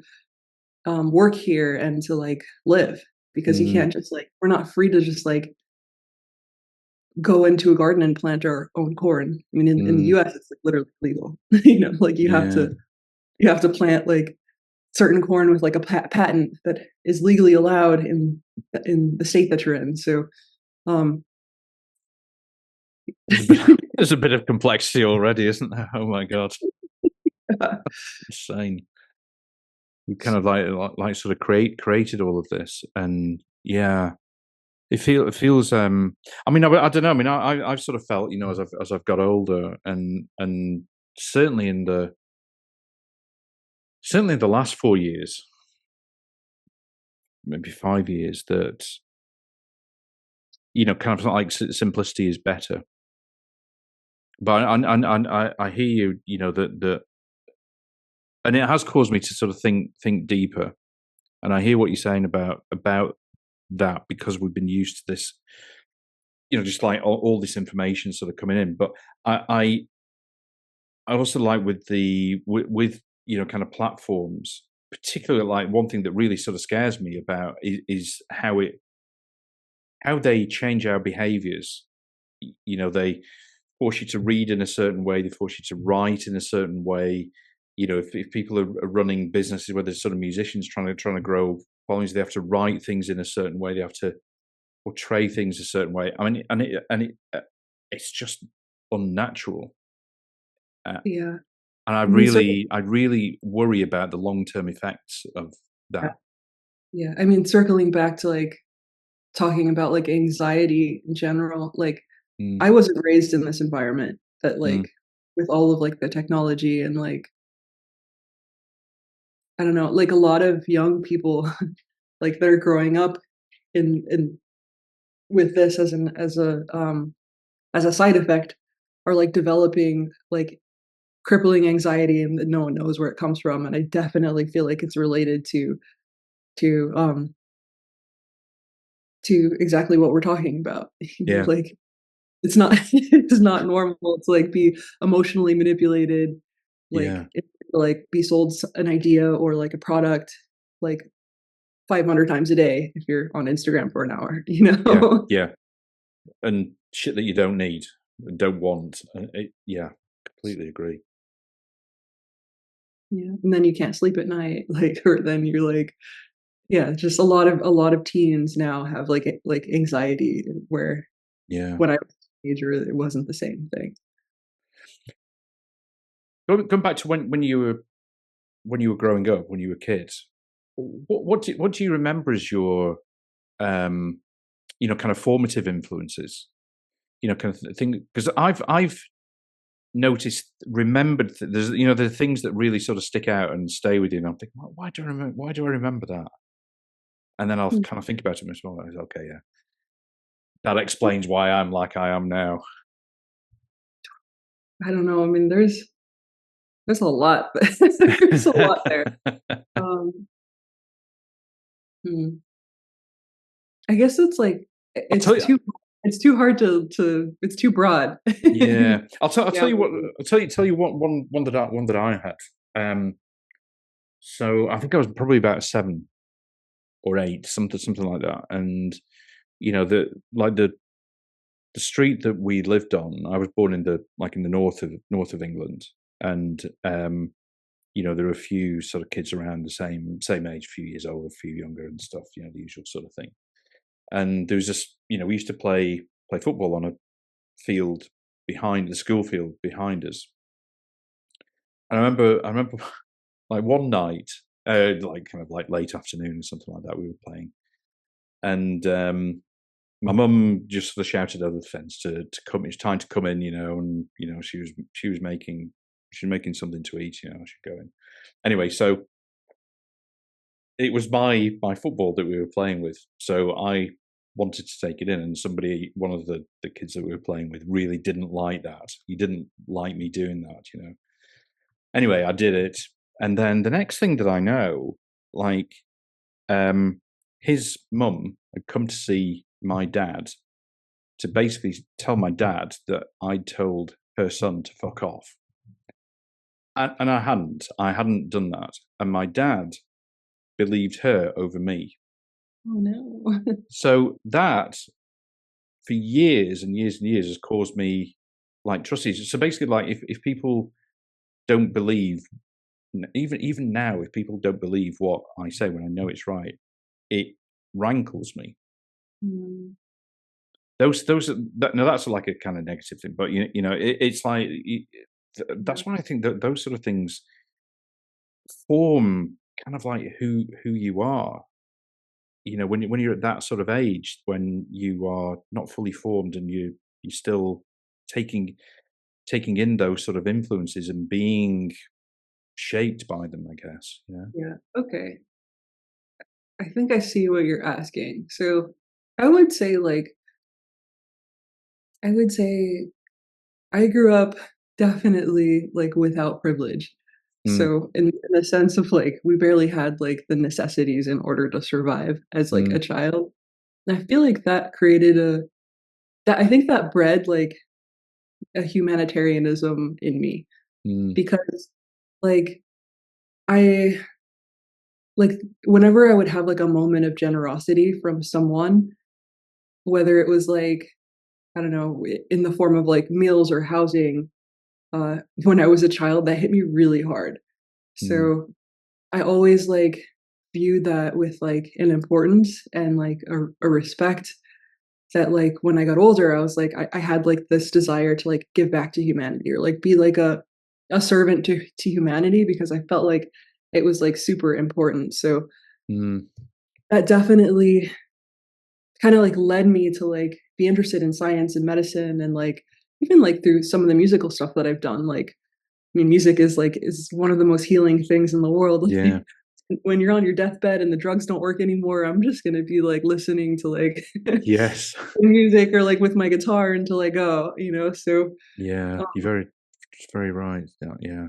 work here and to like live because you Mm, can't just like we're not free to just like go into a garden and plant our own corn. I mean, in the mm, US, it's like literally legal. Like yeah. you have to plant like certain corn with like a patent that is legally allowed in the state that you're in. So, um, There's a bit, there's a bit of complexity already, isn't there? Oh my god, insane. We kind of like sort of created all of this, and yeah, it feels. I mean, I don't know. I mean, I've sort of felt, as I've got older, and certainly in the certainly in the last 4 years, maybe 5 years, that kind of like simplicity is better. But I hear you, that and it has caused me to sort of think deeper. And I hear what you're saying about that because we've been used to this, just like all this information sort of coming in. But I I also like with with kind of platforms, particularly like one thing that really sort of scares me about is how they change our behaviors. They force you to read in a certain way, they force you to write in a certain way. If people are running businesses where there's sort of musicians trying to grow followings, they have to write things in a certain way, they have to portray things a certain way. I mean, it's just unnatural. Uh, yeah, and I mean, I really worry about the long term effects of that. yeah, I mean, circling back to like talking about like anxiety in general, like Mm, I wasn't raised in this environment that mm, like with all of like the technology and like I don't know, like a lot of young people like that are growing up in with this as a side effect are like developing like crippling anxiety and no one knows where it comes from. And I definitely feel like it's related to um to exactly what we're talking about. You know, yeah, like it's not it's not normal to like be emotionally manipulated, like yeah, like be sold an idea or like a product like 500 times a day if you're on Instagram for an hour, you yeah, know? yeah. And shit that you don't need, and don't want. Yeah, completely agree. Yeah, and then you can't sleep at night, like, or then you're like, yeah, just a lot of teens now have like anxiety where Yeah. when I was a teenager, it wasn't the same thing. Going back to when you were growing up, when you were kids, what do you remember as your um, kind of formative influences? Kind of thing, because I've noticed, remembered that there's there are things that really sort of stick out and stay with you, and I'm thinking, why do I remember that? And then I'll Mm, kind of think about it much more. Okay, yeah, that explains why I'm like I am now. I don't know, I mean, there's a lot, there's a lot there. Um, hmm, I guess it's like I'll tell you. it's too hard to it's too broad. Yeah, I'll Yeah, tell you what. Tell you what one that I had. Um, so I think I was probably about 7 or 8, something like that. And the like the street that we lived on. I was born in the north of England, and there are a few sort of kids around the same age, a few years older, a few younger, and stuff. The usual sort of thing. And there was just we used to play football on a field behind the school field behind us. And I remember like one night, like kind of like late afternoon or something like that, we were playing, and my mum just sort of shouted over the fence to come. It's time to come in, and she was making something to eat. I should go in anyway. So it was my football that we were playing with. So I wanted to take it in, and one of the kids that we were playing with, really didn't like that. He didn't like me doing that. Anyway, I did it, and then the next thing that I know, like, um, his mum had come to see my dad to basically tell my dad that I'd told her son to fuck off, and I hadn't. I hadn't done that, and my dad believed her over me. Oh, no. So that, for years and years and years, has caused me like trust issues. So basically, like, if people don't believe, even now, if people don't believe what I say when I know it's right, it rankles me. Mm, Those are no, that's like a kind of negative thing, but it's like yeah, that's why I think that those sort of things form kind of like who you are. When you're at that sort of age, when you are not fully formed, and you're still taking in those sort of influences and being shaped by them, I guess. yeah, okay. I think I see what you're asking. So, I would say, like I would say I grew up definitely, like, without privilege. Mm, So, in the sense of, like, we barely had, like, the necessities in order to survive as, like, a mm, child. And I feel like that created a that I think that bred, like, a humanitarianism in me mm, because, like, I like, whenever I would have, like, a moment of generosity from someone, whether it was, like, I don't know, in the form of, like, meals or housing, when I was a child, that hit me really hard. mm, So, I always, like, viewed that with, like, an importance and, like, a respect that, like, when I got older, I was like I had, like, this desire to, like, give back to humanity or, like, be like a servant to humanity because I felt like it was, like, super important. So, mm, that definitely kinda, like, led me to, like, be interested in science and medicine, and like even like through some of the musical stuff that I've done. Like, I mean, music is one of the most healing things in the world. Yeah. When you're on your deathbed and the drugs don't work anymore, I'm just gonna be like listening to like Yes. music, or like with my guitar until I go, you know. So Yeah. um, You're very right. Yeah.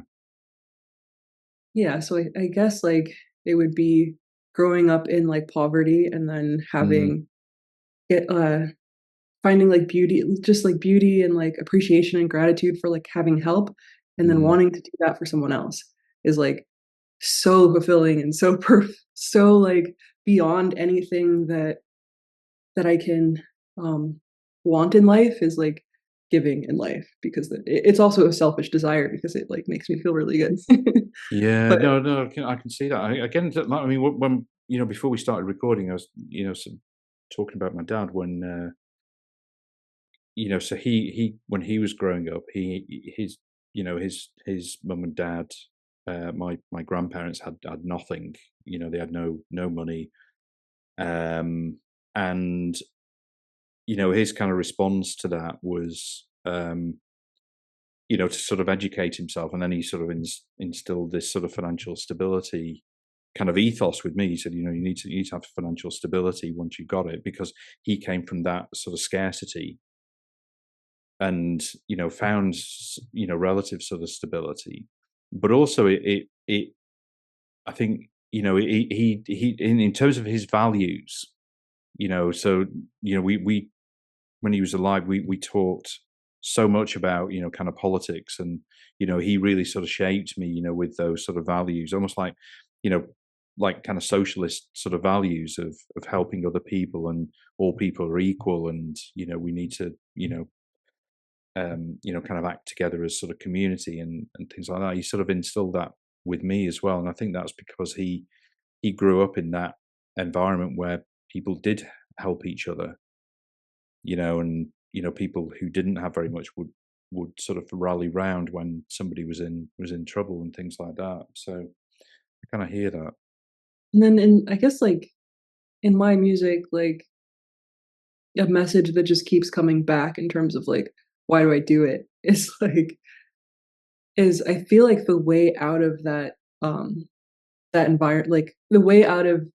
yeah, so I guess like it would be growing up in like poverty, and then Mm, having it finding like beauty, just like beauty and like appreciation and gratitude for like having help, and then mm, wanting to do that for someone else is like so fulfilling and so so like beyond anything that I can want in life, is like giving in life, because it's also a selfish desire because it like makes me feel really good. yeah. But No, I can see that. Again, I mean, when before we started recording, I was talking about my dad when so he when he was growing up, his his mum and dad, my grandparents had nothing. They had no money, um, and his kind of response to that was to sort of educate himself, and then he sort of instilled this sort of financial stability kind of ethos with me. He said, you need to have financial stability once you got it, because he came from that sort of scarcity and found relative sort of stability, but also it I think he in terms of his values, so we when he was alive, we talked so much about kind of politics, and he really sort of shaped me with those sort of values, almost like you know like kind of socialist sort of values of helping other people, and all people are equal, and we need to kind of act together as sort of community, and things like that. He sort of instilled that with me as well, and I think that's because he grew up in that environment where people did help each other, and people who didn't have very much would sort of rally round when somebody was in trouble and things like that. So I kind of hear that. and then in I guess like in my music, like a message that just keeps coming back in terms of like why do I do it is like is I feel like the way out of that environment, like the way out of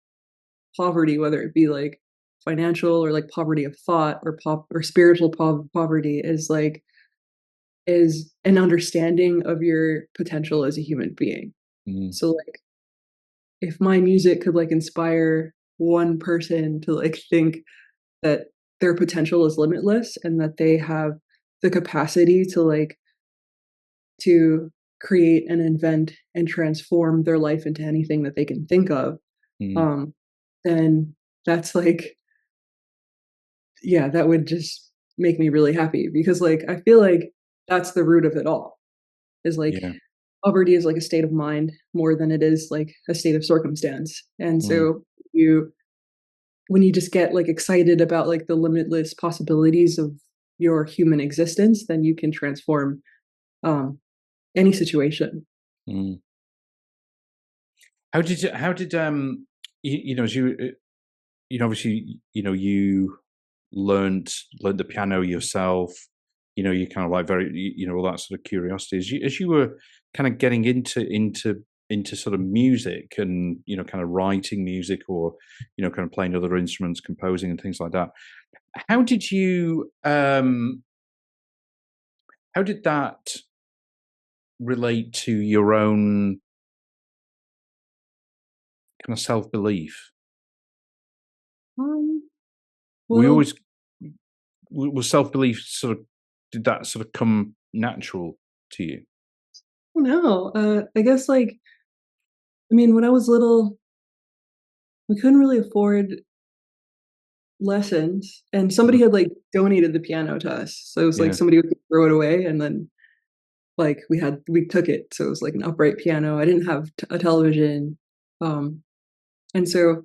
poverty, whether it be like financial or like poverty of thought or spiritual poverty, is an understanding of your potential as a human being. Mm, So like if my music could like inspire one person to like think that their potential is limitless, and that they have the capacity to like to create and invent and transform their life into anything that they can think of, mm, um, then that's like, yeah, that would just make me really happy, because like I feel like that's the root of it all, is like yeah. poverty is like a state of mind more than it is like a state of circumstance. And Mm, so you when you just get like excited about like the limitless possibilities of your human existence, then you can transform um any situation. mm. How did as obviously you learned the piano yourself. You kind of like very all that sort of curiosity as you were kind of getting into sort of music, and kind of writing music, or kind of playing other instruments, composing and things like that. How did you how did that relate to your own kind of self-belief? Um, We well, always was self-belief sort of, did that sort of come natural to you? no, I guess like I mean, when I was little, we couldn't really afford lessons, and somebody Mm, had like donated the piano to us. So it was like yeah. somebody would throw it away, and then like we took it. So it was like an upright piano. I didn't have a television. Um, and so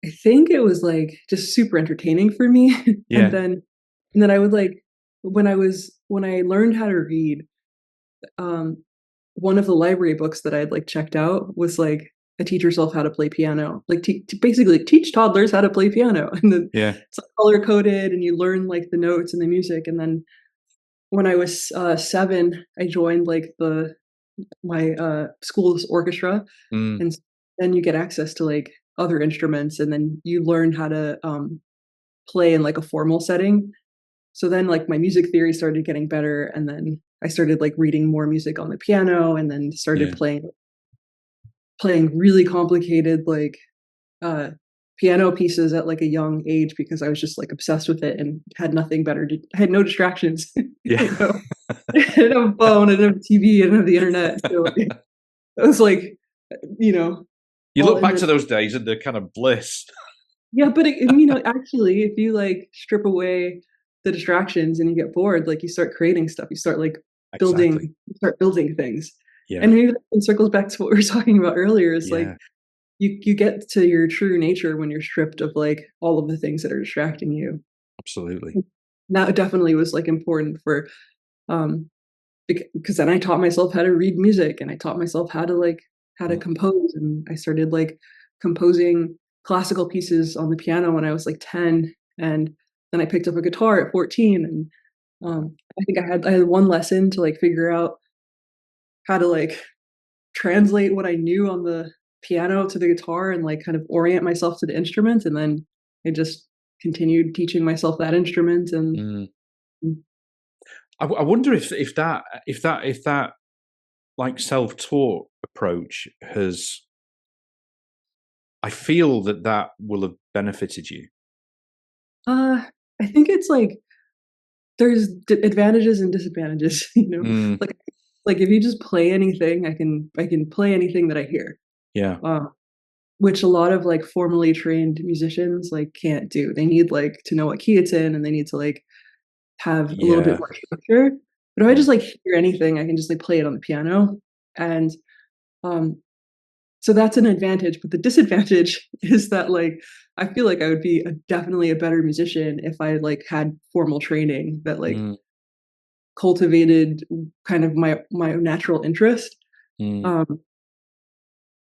I think it was like just super entertaining for me. and Yeah. then and then I would like when I learned how to read, um, one of the library books that I had like checked out was like teach yourself how to play piano, like basically teach toddlers how to play piano, and then Yeah. it's like color coded, and you learn like the notes and the music. And then when I was 7, I joined like the my school's orchestra, Mm. and then you get access to like other instruments, and then you learn how to play in like a formal setting. So then like my music theory started getting better, and then I started like reading more music on the piano, and then started Yeah. playing really complicated like uh piano pieces at like a young age, because I was just like obsessed with it and had nothing better to I had no distractions, Yeah. you know. I didn't have a phone, I didn't have TV, I didn't have the internet. So it was like, you know, You all look in back the to those days and the kind of bliss. yeah, but you know, actually, if you like strip away the distractions and you get bored, like you start creating stuff, you start like Exactly. you start building things. And Yeah. maybe that circles back to what we were talking about earlier, is like Yeah. you get to your true nature when you're stripped of like all of the things that are distracting you. Absolutely. That definitely was like important for um because then I taught myself how to read music, and I taught myself how to like how to Mm. compose, and I started like composing classical pieces on the piano when I was like 10, and then I picked up a guitar at 14, and I think I had one lesson to like figure out how to like translate what I knew on the piano to the guitar, and like kind of orient myself to the instrument, and then I just continued teaching myself that instrument. And Mm. mm, I wonder if that like self-taught approach has. I feel that that will have benefited you. uh I think it's like there's advantages and disadvantages, you know? Mm. Like if you just play anything, I can play anything that I hear, Yeah. uh, which a lot of, like, formally trained musicians, like, can't do. They need, like, to know what key it's in, and they need to, like, have a little bit Yeah. more structure. But if I Yeah. just, like, hear anything, I can just, like, play it on the piano, and, um, so that's an advantage. But the disadvantage is that, like, I feel like I would be definitely a better musician if I, like, had formal training that, like, Mm. cultivated kind of my natural interest, Mm. um,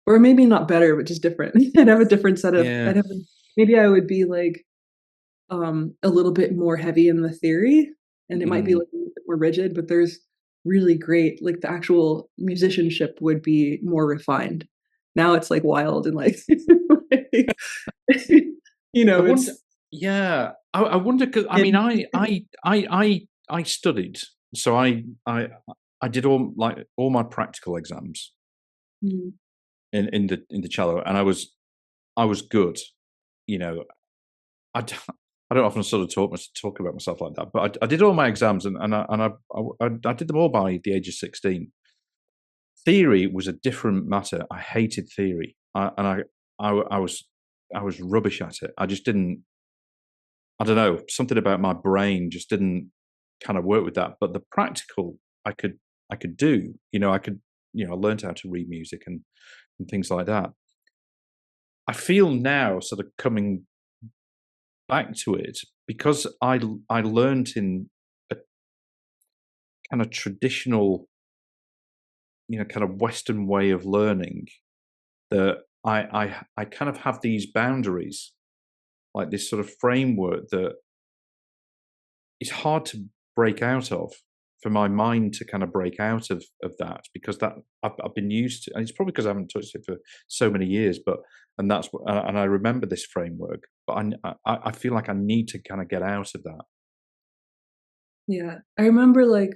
or maybe not better, but just different. I'd have a different set of Yeah. I'd have maybe I would be, like, a little bit more heavy in the theory, and it might be, Mm. like, a little bit more rigid, but there's really great like, the actual musicianship would be more refined. Now it's, like, wild and, like, like, you I know, wonder. it's Yeah. I wonder because I mean, and I studied, so I did all my practical exams mm, in the cello, and I was good. You know, I d I don't often sort of talk about myself like that, but I did all my exams, and I did them all by the age of 16. Theory was a different matter. I hated theory, and I was rubbish at it. I just didn't. I don't know, something about my brain just didn't kind of work with that. But the practical, I could I could do. I learned how to read music and things like that. I feel now, sort of coming back to it, because I learned in a kind of traditional, kind of Western way of learning, that I kind of have these boundaries, like this sort of framework that is hard to break out of, for my mind to kind of break out of that, because that I've been used to, and it's probably because I haven't touched it for so many years. But and that's what, and I remember this framework, but I feel like I need to kind of get out of that. yeah. I remember, like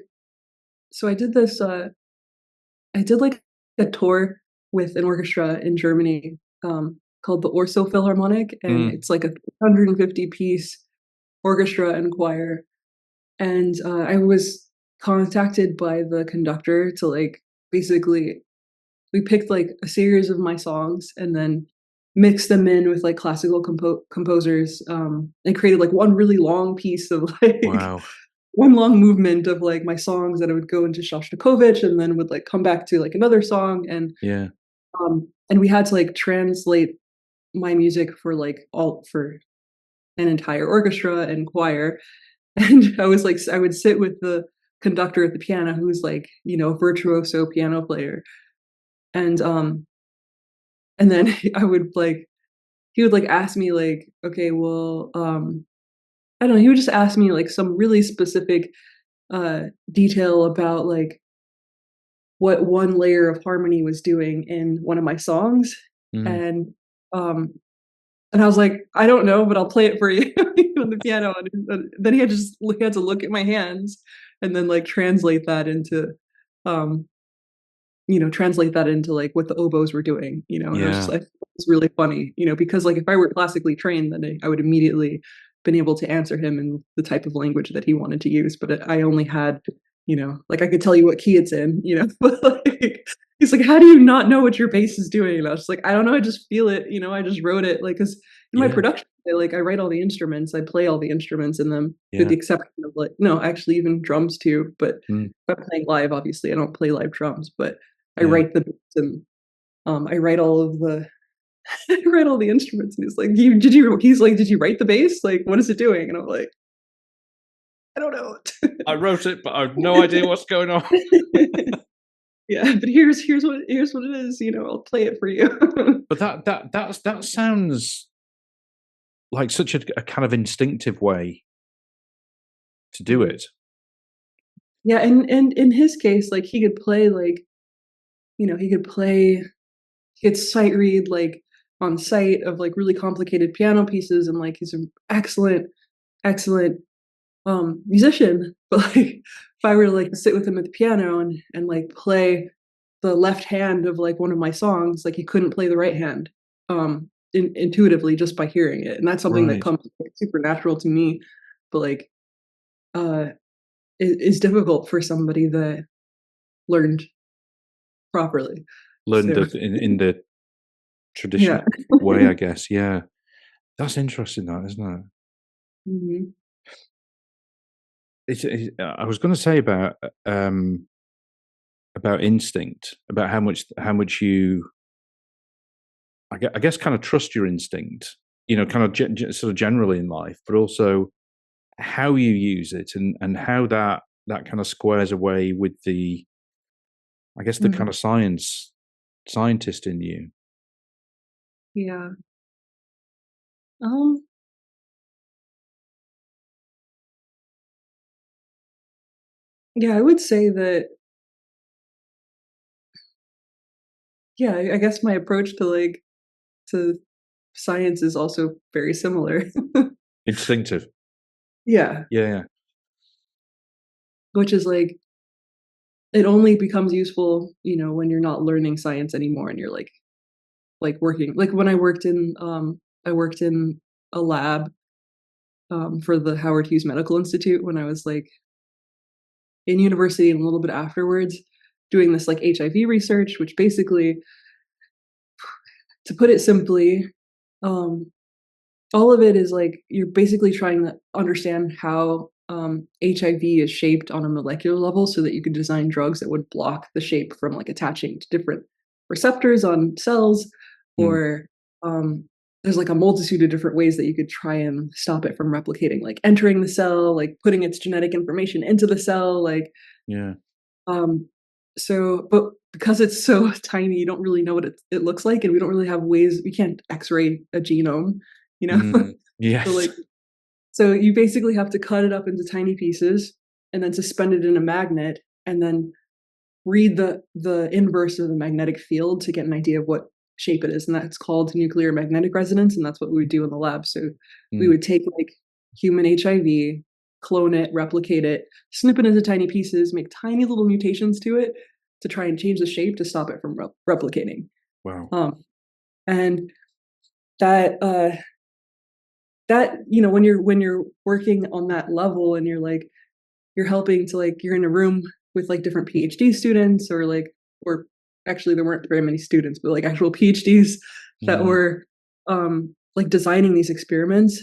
so I did, like, a tour with an orchestra in Germany, called the Orso Philharmonic, and Mm. it's like a 150-piece orchestra and choir, and, I was contacted by the conductor to, like, basically we picked, like, a series of my songs and then mixed them in with, like, classical composers, and created, like, one really long piece of, like Wow. one long movement of, like, my songs that I would go into Shostakovich and then would, like, come back to, like, another song, Yeah. and we had to, like, translate my music for, like, all for an entire orchestra and choir, and I was, like I would sit with the conductor at the piano who's, like, a virtuoso piano player, and, and then I would like he would like ask me like, okay, well, I don't know, he would just ask me like some really specific detail about like what one layer of harmony was doing in one of my songs. Mm. And um and I was like, I don't know, but I'll play it for you on the piano. And then he had to look at my hands and then like um translate that into like what the oboes were doing, and Yeah. it was really funny, because like if I were classically trained, then I would immediately been able to answer him in the type of language that he wanted to use. But I only had, like I could tell you what key it's in, but like, he's like, how do you not know what your bass is doing? And I was just like, I don't know. I just feel it. I just wrote it like, cause in my Yeah. production, I write all the instruments, I play all the instruments in them with Yeah. the exception of like, no, actually even drums too. But Mm. if I'm playing live, obviously I don't play live drums, but I Yeah. write the beats and I write all of the I write all the instruments. And he's like, he's like, did you write the bass? Like, what is it doing? And I'm like, I don't know. I wrote it, but I've no idea what's going on. Yeah, but here's what it is. I'll play it for you. But that sounds like such a kind of instinctive way to do it. Yeah, and in his case, like he could play like, he could sight read like on sight of like really complicated piano pieces, and like he's an excellent musician. But like if I were to like sit with him at the piano and like play the left hand of like one of my songs, like he couldn't play the right hand intuitively just by hearing it. And that's something that Right. comes like, supernatural to me, but like uh is difficult for somebody that learned properly. Learned So it in the traditional yeah. way, I guess. Yeah. That's interesting, that, isn't it? Mhm. I was going to say about instinct, about how much you, I guess, kind of trust your instinct. Kind of sort of generally in life, but also how you use it and how that kind of squares away with I guess, the kind Mhm. of scientist in you. Yeah. Um yeah, I would say that yeah, I guess my approach to science is also very similar. Instinctive. Yeah, Yeah, yeah. which is like it only becomes useful, when you're not learning science anymore and you're like working. Like when I worked in a lab for the Howard Hughes Medical Institute when I was like in university and a little bit afterwards doing this like HIV research, which basically, to put it simply, um all of it is like you're basically trying to understand how HIV is shaped on a molecular level so that you could design drugs that would block the shape from like attaching to different receptors on cells, Mm, or there's like a multitude of different ways that you could try and stop it from replicating, like entering the cell, like putting its genetic information into the cell, like yeah. um, but because it's so tiny, you don't really know what it looks like, and we don't really have ways. We can't X-ray a genome, you know. Mm, So yes. like, so you basically have to cut it up into tiny pieces and then suspend it in a magnet, and then read the inverse of the magnetic field to get an idea of what shape it is, and that's called nuclear magnetic resonance, and that's what we would do in the lab. So we Mm, would take like human HIV, clone it, replicate it, snip it into tiny pieces, make tiny little mutations to it to try and change the shape to stop it from replicating. wow. Um, and that when you're working on that level and you're helping to like you're in a room with like different PhD students, or actually there weren't very many students, but like actual PhDs that Mm, were like designing these experiments.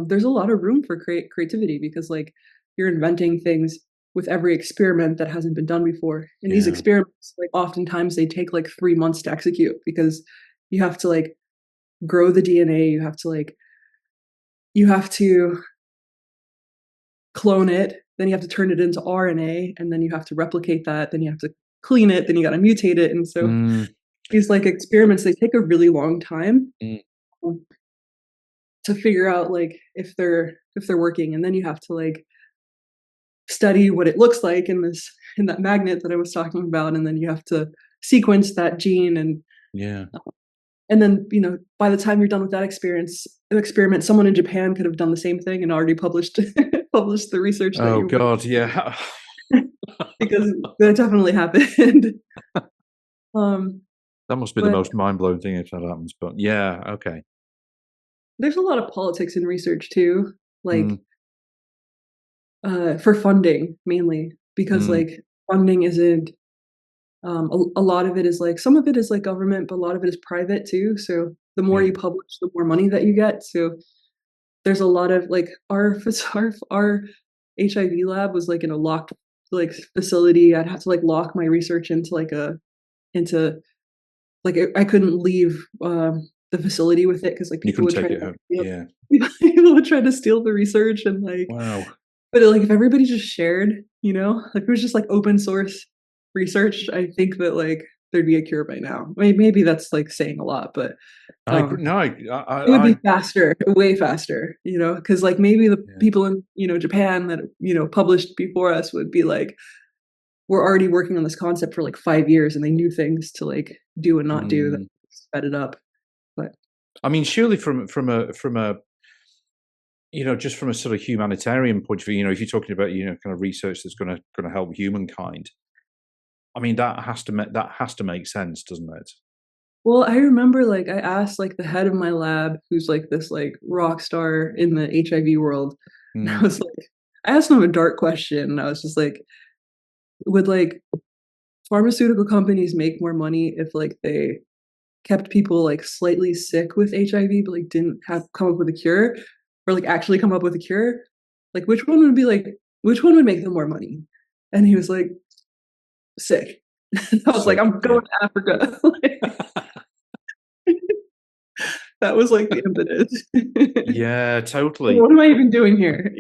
There's a lot of room for creativity because like you're inventing things with every experiment that hasn't been done before. And these yeah. experiments, like oftentimes they take like 3 months to execute because you have to like grow the DNA, you have to clone it, then you have to turn it into RNA, and then you have to replicate that, then you have to clean it, then you got to mutate it. And so Mm, these like experiments, they take a really long time Mm. um, to figure out like if they're working, and then you have to like study what it looks like in that magnet that I was talking about, and then you have to sequence that gene, Yeah. and then by the time you're done with that experiment, someone in Japan could have done the same thing and already published published the research that Oh you were God, yeah. because that definitely happened. um, That must be the but most mind-blowing thing if that happens, but yeah, okay. there's a lot of politics in research too, like Mm, for funding mainly because mm, like funding isn't a lot of it is like some of it is like government, but a lot of it is private too. So the more yeah. you publish, the more money that you get. So there's a lot of like our HIV lab was like in a locked like facility. I'd have to like lock my research into into like I couldn't leave the facility with it because like You people couldn't would try take to it home. steal, Yeah. people would try to steal the research and like Wow. but like if everybody just shared, like it was just like open source research, I think that like there'd be a cure by now. Maybe that's like saying a lot, but I agree. um No, it would I be faster, way faster, because like maybe the yeah. people in, Japan that, published before us would be like, we're already working on this concept for like 5 years and they knew things to like do and not do that Mm. sped it up. But I mean, surely from a just from a sort of humanitarian point of view, if you're talking about kind of research that's going to help humankind, I mean that has to make sense, doesn't it? well, I remember like I asked like the head of my lab, who's like this like rock star in the HIV world, and I Mm. was like, I asked him a dark question, and I was just like, would like pharmaceutical companies make more money if like they kept people like slightly sick with HIV, but like didn't have come up with a cure, or like actually come up with a cure? Like which one would make them more money? And he was like, sick. I was like, Sick. I'm Yeah. going to Africa. That was like the impetus. Yeah, totally. What am I even doing here?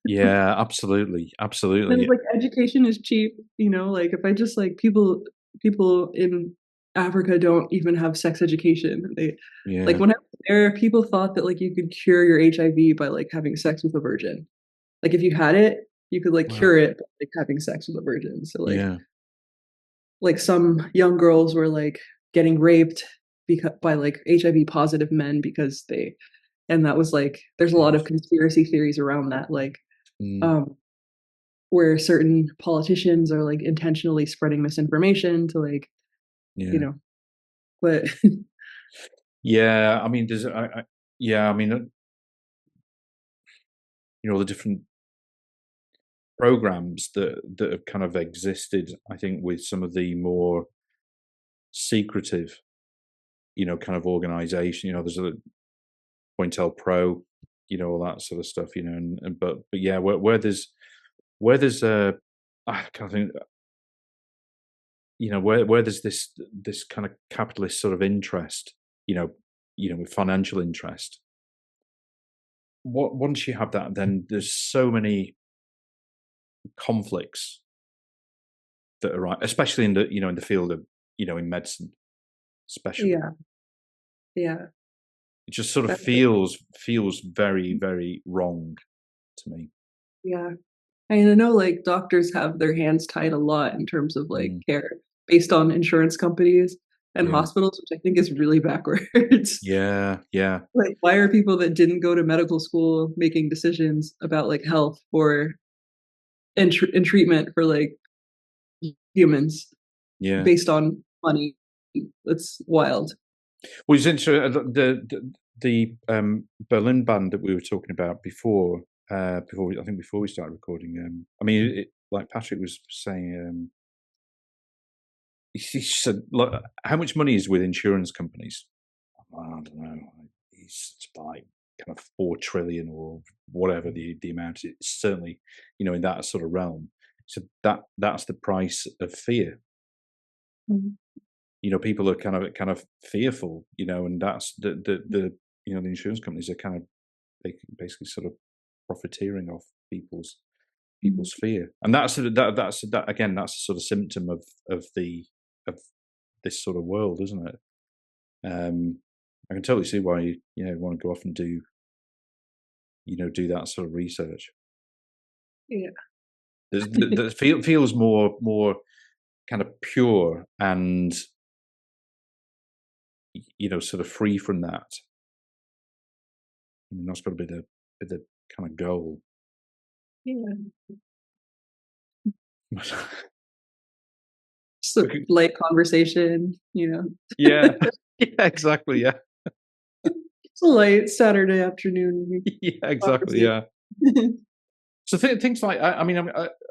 Yeah, absolutely, And it's absolutely. like education is cheap, like if I just like people in Africa don't even have sex education. They like Yeah. when I was there, people thought that like you could cure your HIV by like having sex with a virgin. Like if you had it, you could like Wow. cure it by like having sex with a virgin. So Yeah. like some young girls were like getting raped because by like HIV positive men because they and that was like there's a lot of Jeez. conspiracy theories around that like Mm. um where certain politicians are like intentionally spreading misinformation to like, you Yeah. know, but Yeah. I mean, yeah. I mean, the different programs that have kind of existed. I think with some of the more secretive, kind of organization. There's a Pointel Pro, all that sort of stuff. But yeah, where there's a I kind of think where there's this kind of capitalist sort of interest, with financial interest. Once you have that, then there's so many conflicts that arise, especially in the field of in medicine, especially. yeah, yeah, It just sort of that's it. feels very very wrong to me. Yeah. And I know like doctors have their hands tied a lot in terms of like Mm, care based on insurance companies and yeah, hospitals, which I think is really backwards. yeah, yeah, Like, why are people that didn't go to medical school making decisions about like health or and treatment for like humans yeah. based on money? That's wild. Well, it's interesting. The Berlin band that we were talking about before we started recording. I mean, like Patrick was saying, he said, "Look, how much money is with insurance companies?" I don't know. It's like kind of 4 trillion or whatever the amount is. It's certainly, in that sort of realm. So that's the price of fear. Mhm. People are kind of fearful, and that's the insurance companies are kind of basically sort of profiteering off people's Mhm. fear, and that's that again, that's a sort of symptom of this sort of world, isn't it? I can totally see why you want to go off and do that sort of research. Yeah. That feels more kind of pure and sort of free from that. I mean, that's got to be the kind of goal. Yeah. Just a light conversation, Yeah, yeah, exactly. Yeah, It's a light Saturday afternoon yeah, exactly. Yeah. conversation. So things like I mean,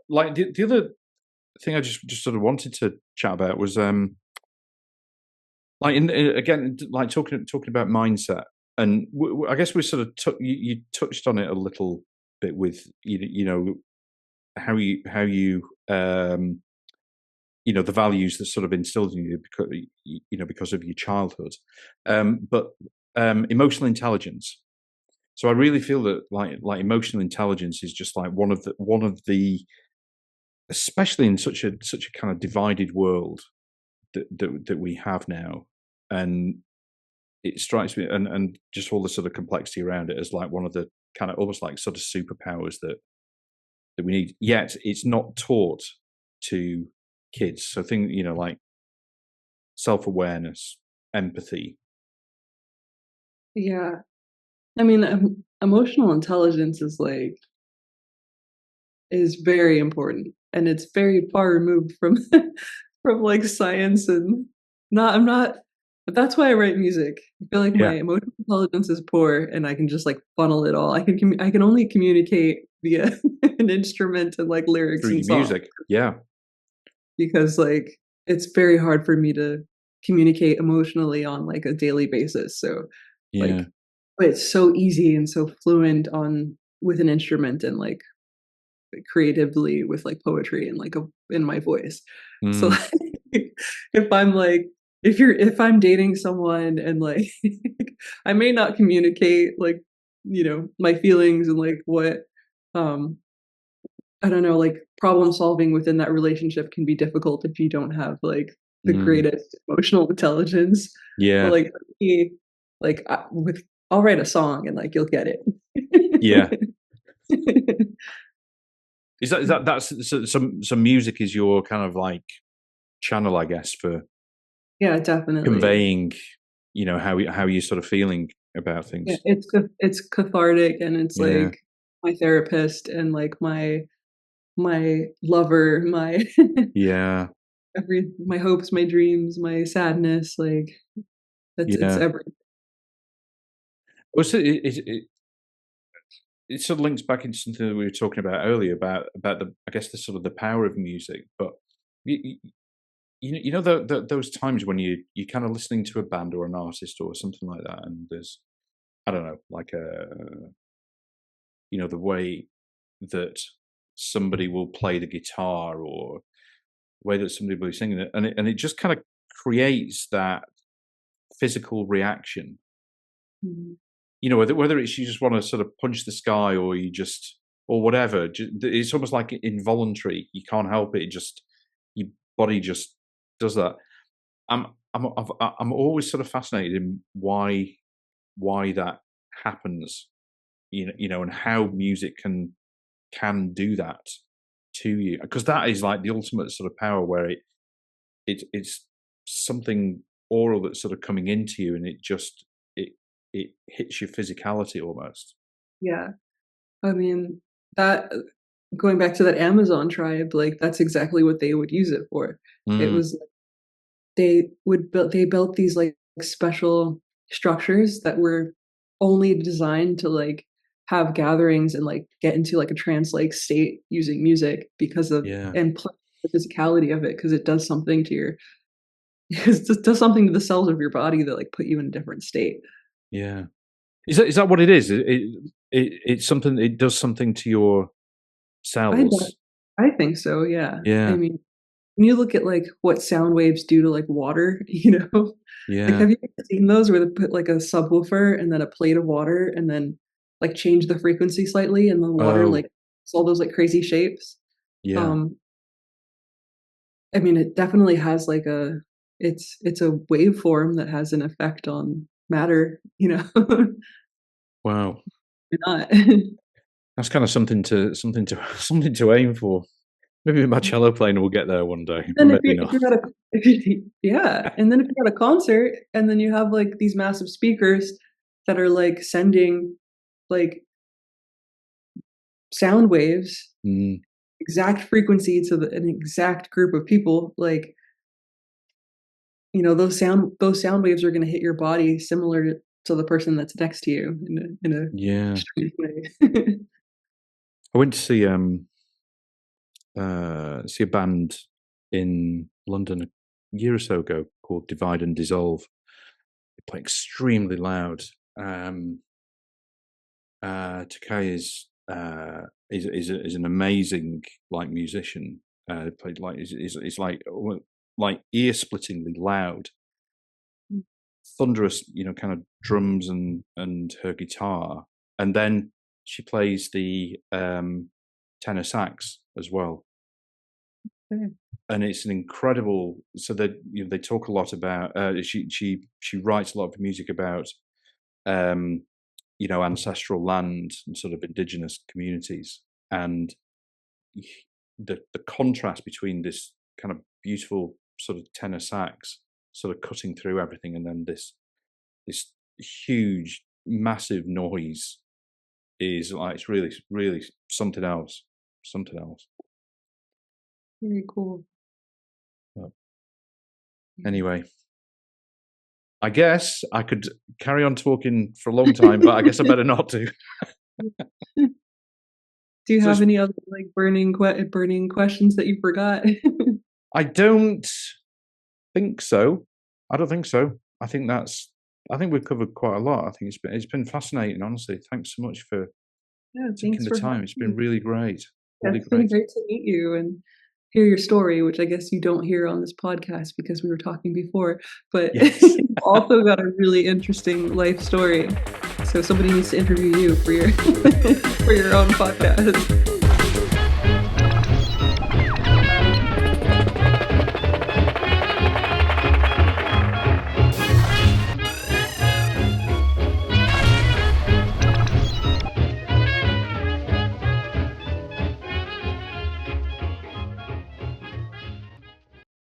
like the other thing I just sort of wanted to chat about was like again, like talking about mindset, and I guess we sort of you touched on it a little bit with how you the values that sort of instilled in you because of your childhood, but emotional intelligence. So I really feel that like emotional intelligence is just like one of the especially in such a kind of divided world that we have now, and it strikes me, and just all the sort of complexity around it as like one of the kind of almost like sort of superpowers that we need. Yet it's not taught to kids. So things like self awareness, empathy. Yeah. I mean, emotional intelligence is very important, and it's very far removed from from like science, and I'm not, but that's why I write music. I feel like my Yeah, emotional intelligence is poor, and I can just like funnel it all. I can only communicate via an instrument and like lyrics through and your songs, music. Yeah, because like it's very hard for me to communicate emotionally on like a daily basis. So yeah. like, but it's so easy and so fluent on with an instrument, and like creatively with like poetry and like in my voice. So Mm, like, if I'm like if I'm dating someone and like I may not communicate like my feelings and like what um I don't know, like problem solving within that relationship can be difficult if you don't have like the mm, greatest emotional intelligence. But yeah, like for me, like I'll write a song and like you'll get yeah. it. That's some music is your kind of like channel, I guess, for Yeah, definitely. conveying, how you're sort of feeling about Yeah, things. it's cathartic, and it's Yeah, like my therapist and like my lover, my my hopes, my dreams, my sadness, like it's yeah. every Well, so it sort of links back into something that we were talking about earlier about the I guess the sort of the power of music, but you, those times when you kind of listening to a band or an artist or something like that, and there's I don't know like the way that somebody will play the guitar or the way that somebody will be singing it, and it just kind of creates that physical reaction. Mhm. Whether it's you just want to sort of punch the sky or you just or whatever. It's almost like involuntary. You can't help it. It just your body just does that. I'm always sort of fascinated in why that happens. And how music can do that to you because that is like the ultimate sort of power where it's something oral that's sort of coming into you and it it hits your physicality almost. Yeah. I mean, that going back to that Amazon tribe, like that's exactly what they would use it for. It Mm, was they built these like special structures that were only designed to like have gatherings and like get into like a trance like state using music because of yeah, and play the physicality of it, because it does something to your it does something to the cells of your body that like put you in a different state. yeah. Is that what it is? It's something. It does something to your I cells. I think so, yeah. I Yeah, mean, when you look at like what sound waves do to like water, like yeah. have you ever seen those where they put like a subwoofer and then a plate of water and then like change the frequency slightly and the water Oh, like it's all those like crazy shapes? yeah, Um, I mean, it definitely has like it's a waveform that has an effect on matter, you know? Wow. Why not? That's kind of something to aim for. Maybe my cello playing will get there one day, but Then maybe if not. you're at a yeah, and then if you're at a concert and then you have, like, these massive speakers that are, like, sending, like, sound waves, Mm, exact frequency to an exact group of people, like, you know, those sound waves are gonna hit your body similar to the person that's next to you in a yeah. strange way. I went to see a band in London a year or so ago called Divide and Dissolve. They play extremely loud. Takei is an amazing like musician. Played like is like ear splittingly loud, thunderous, kind of drums and her guitar, and then she plays the tenor sax as well. Okay. And it's an incredible. So that they talk a lot about. She writes a lot of music about ancestral land and sort of indigenous communities, and the contrast between this kind of beautiful sort of tenor sax sort of cutting through everything, and then this huge massive noise is like it's really something else, something else. Very cool. But Yeah. anyway, I guess I could carry on talking for a long time, but I guess I better not to. Do you So have any other, like, burning questions that you forgot? I don't think so. I don't think so. I think we've covered quite a lot. I think it's been fascinating, honestly. Thanks so much for Yeah, taking thanks the for having time. It's been me. really great. Yeah, Really it's been great. great to meet you and hear your story, which I guess you don't hear on this podcast because we were talking before, but Yes. you've also got a really interesting life story. So somebody needs to interview you for your for your own podcast.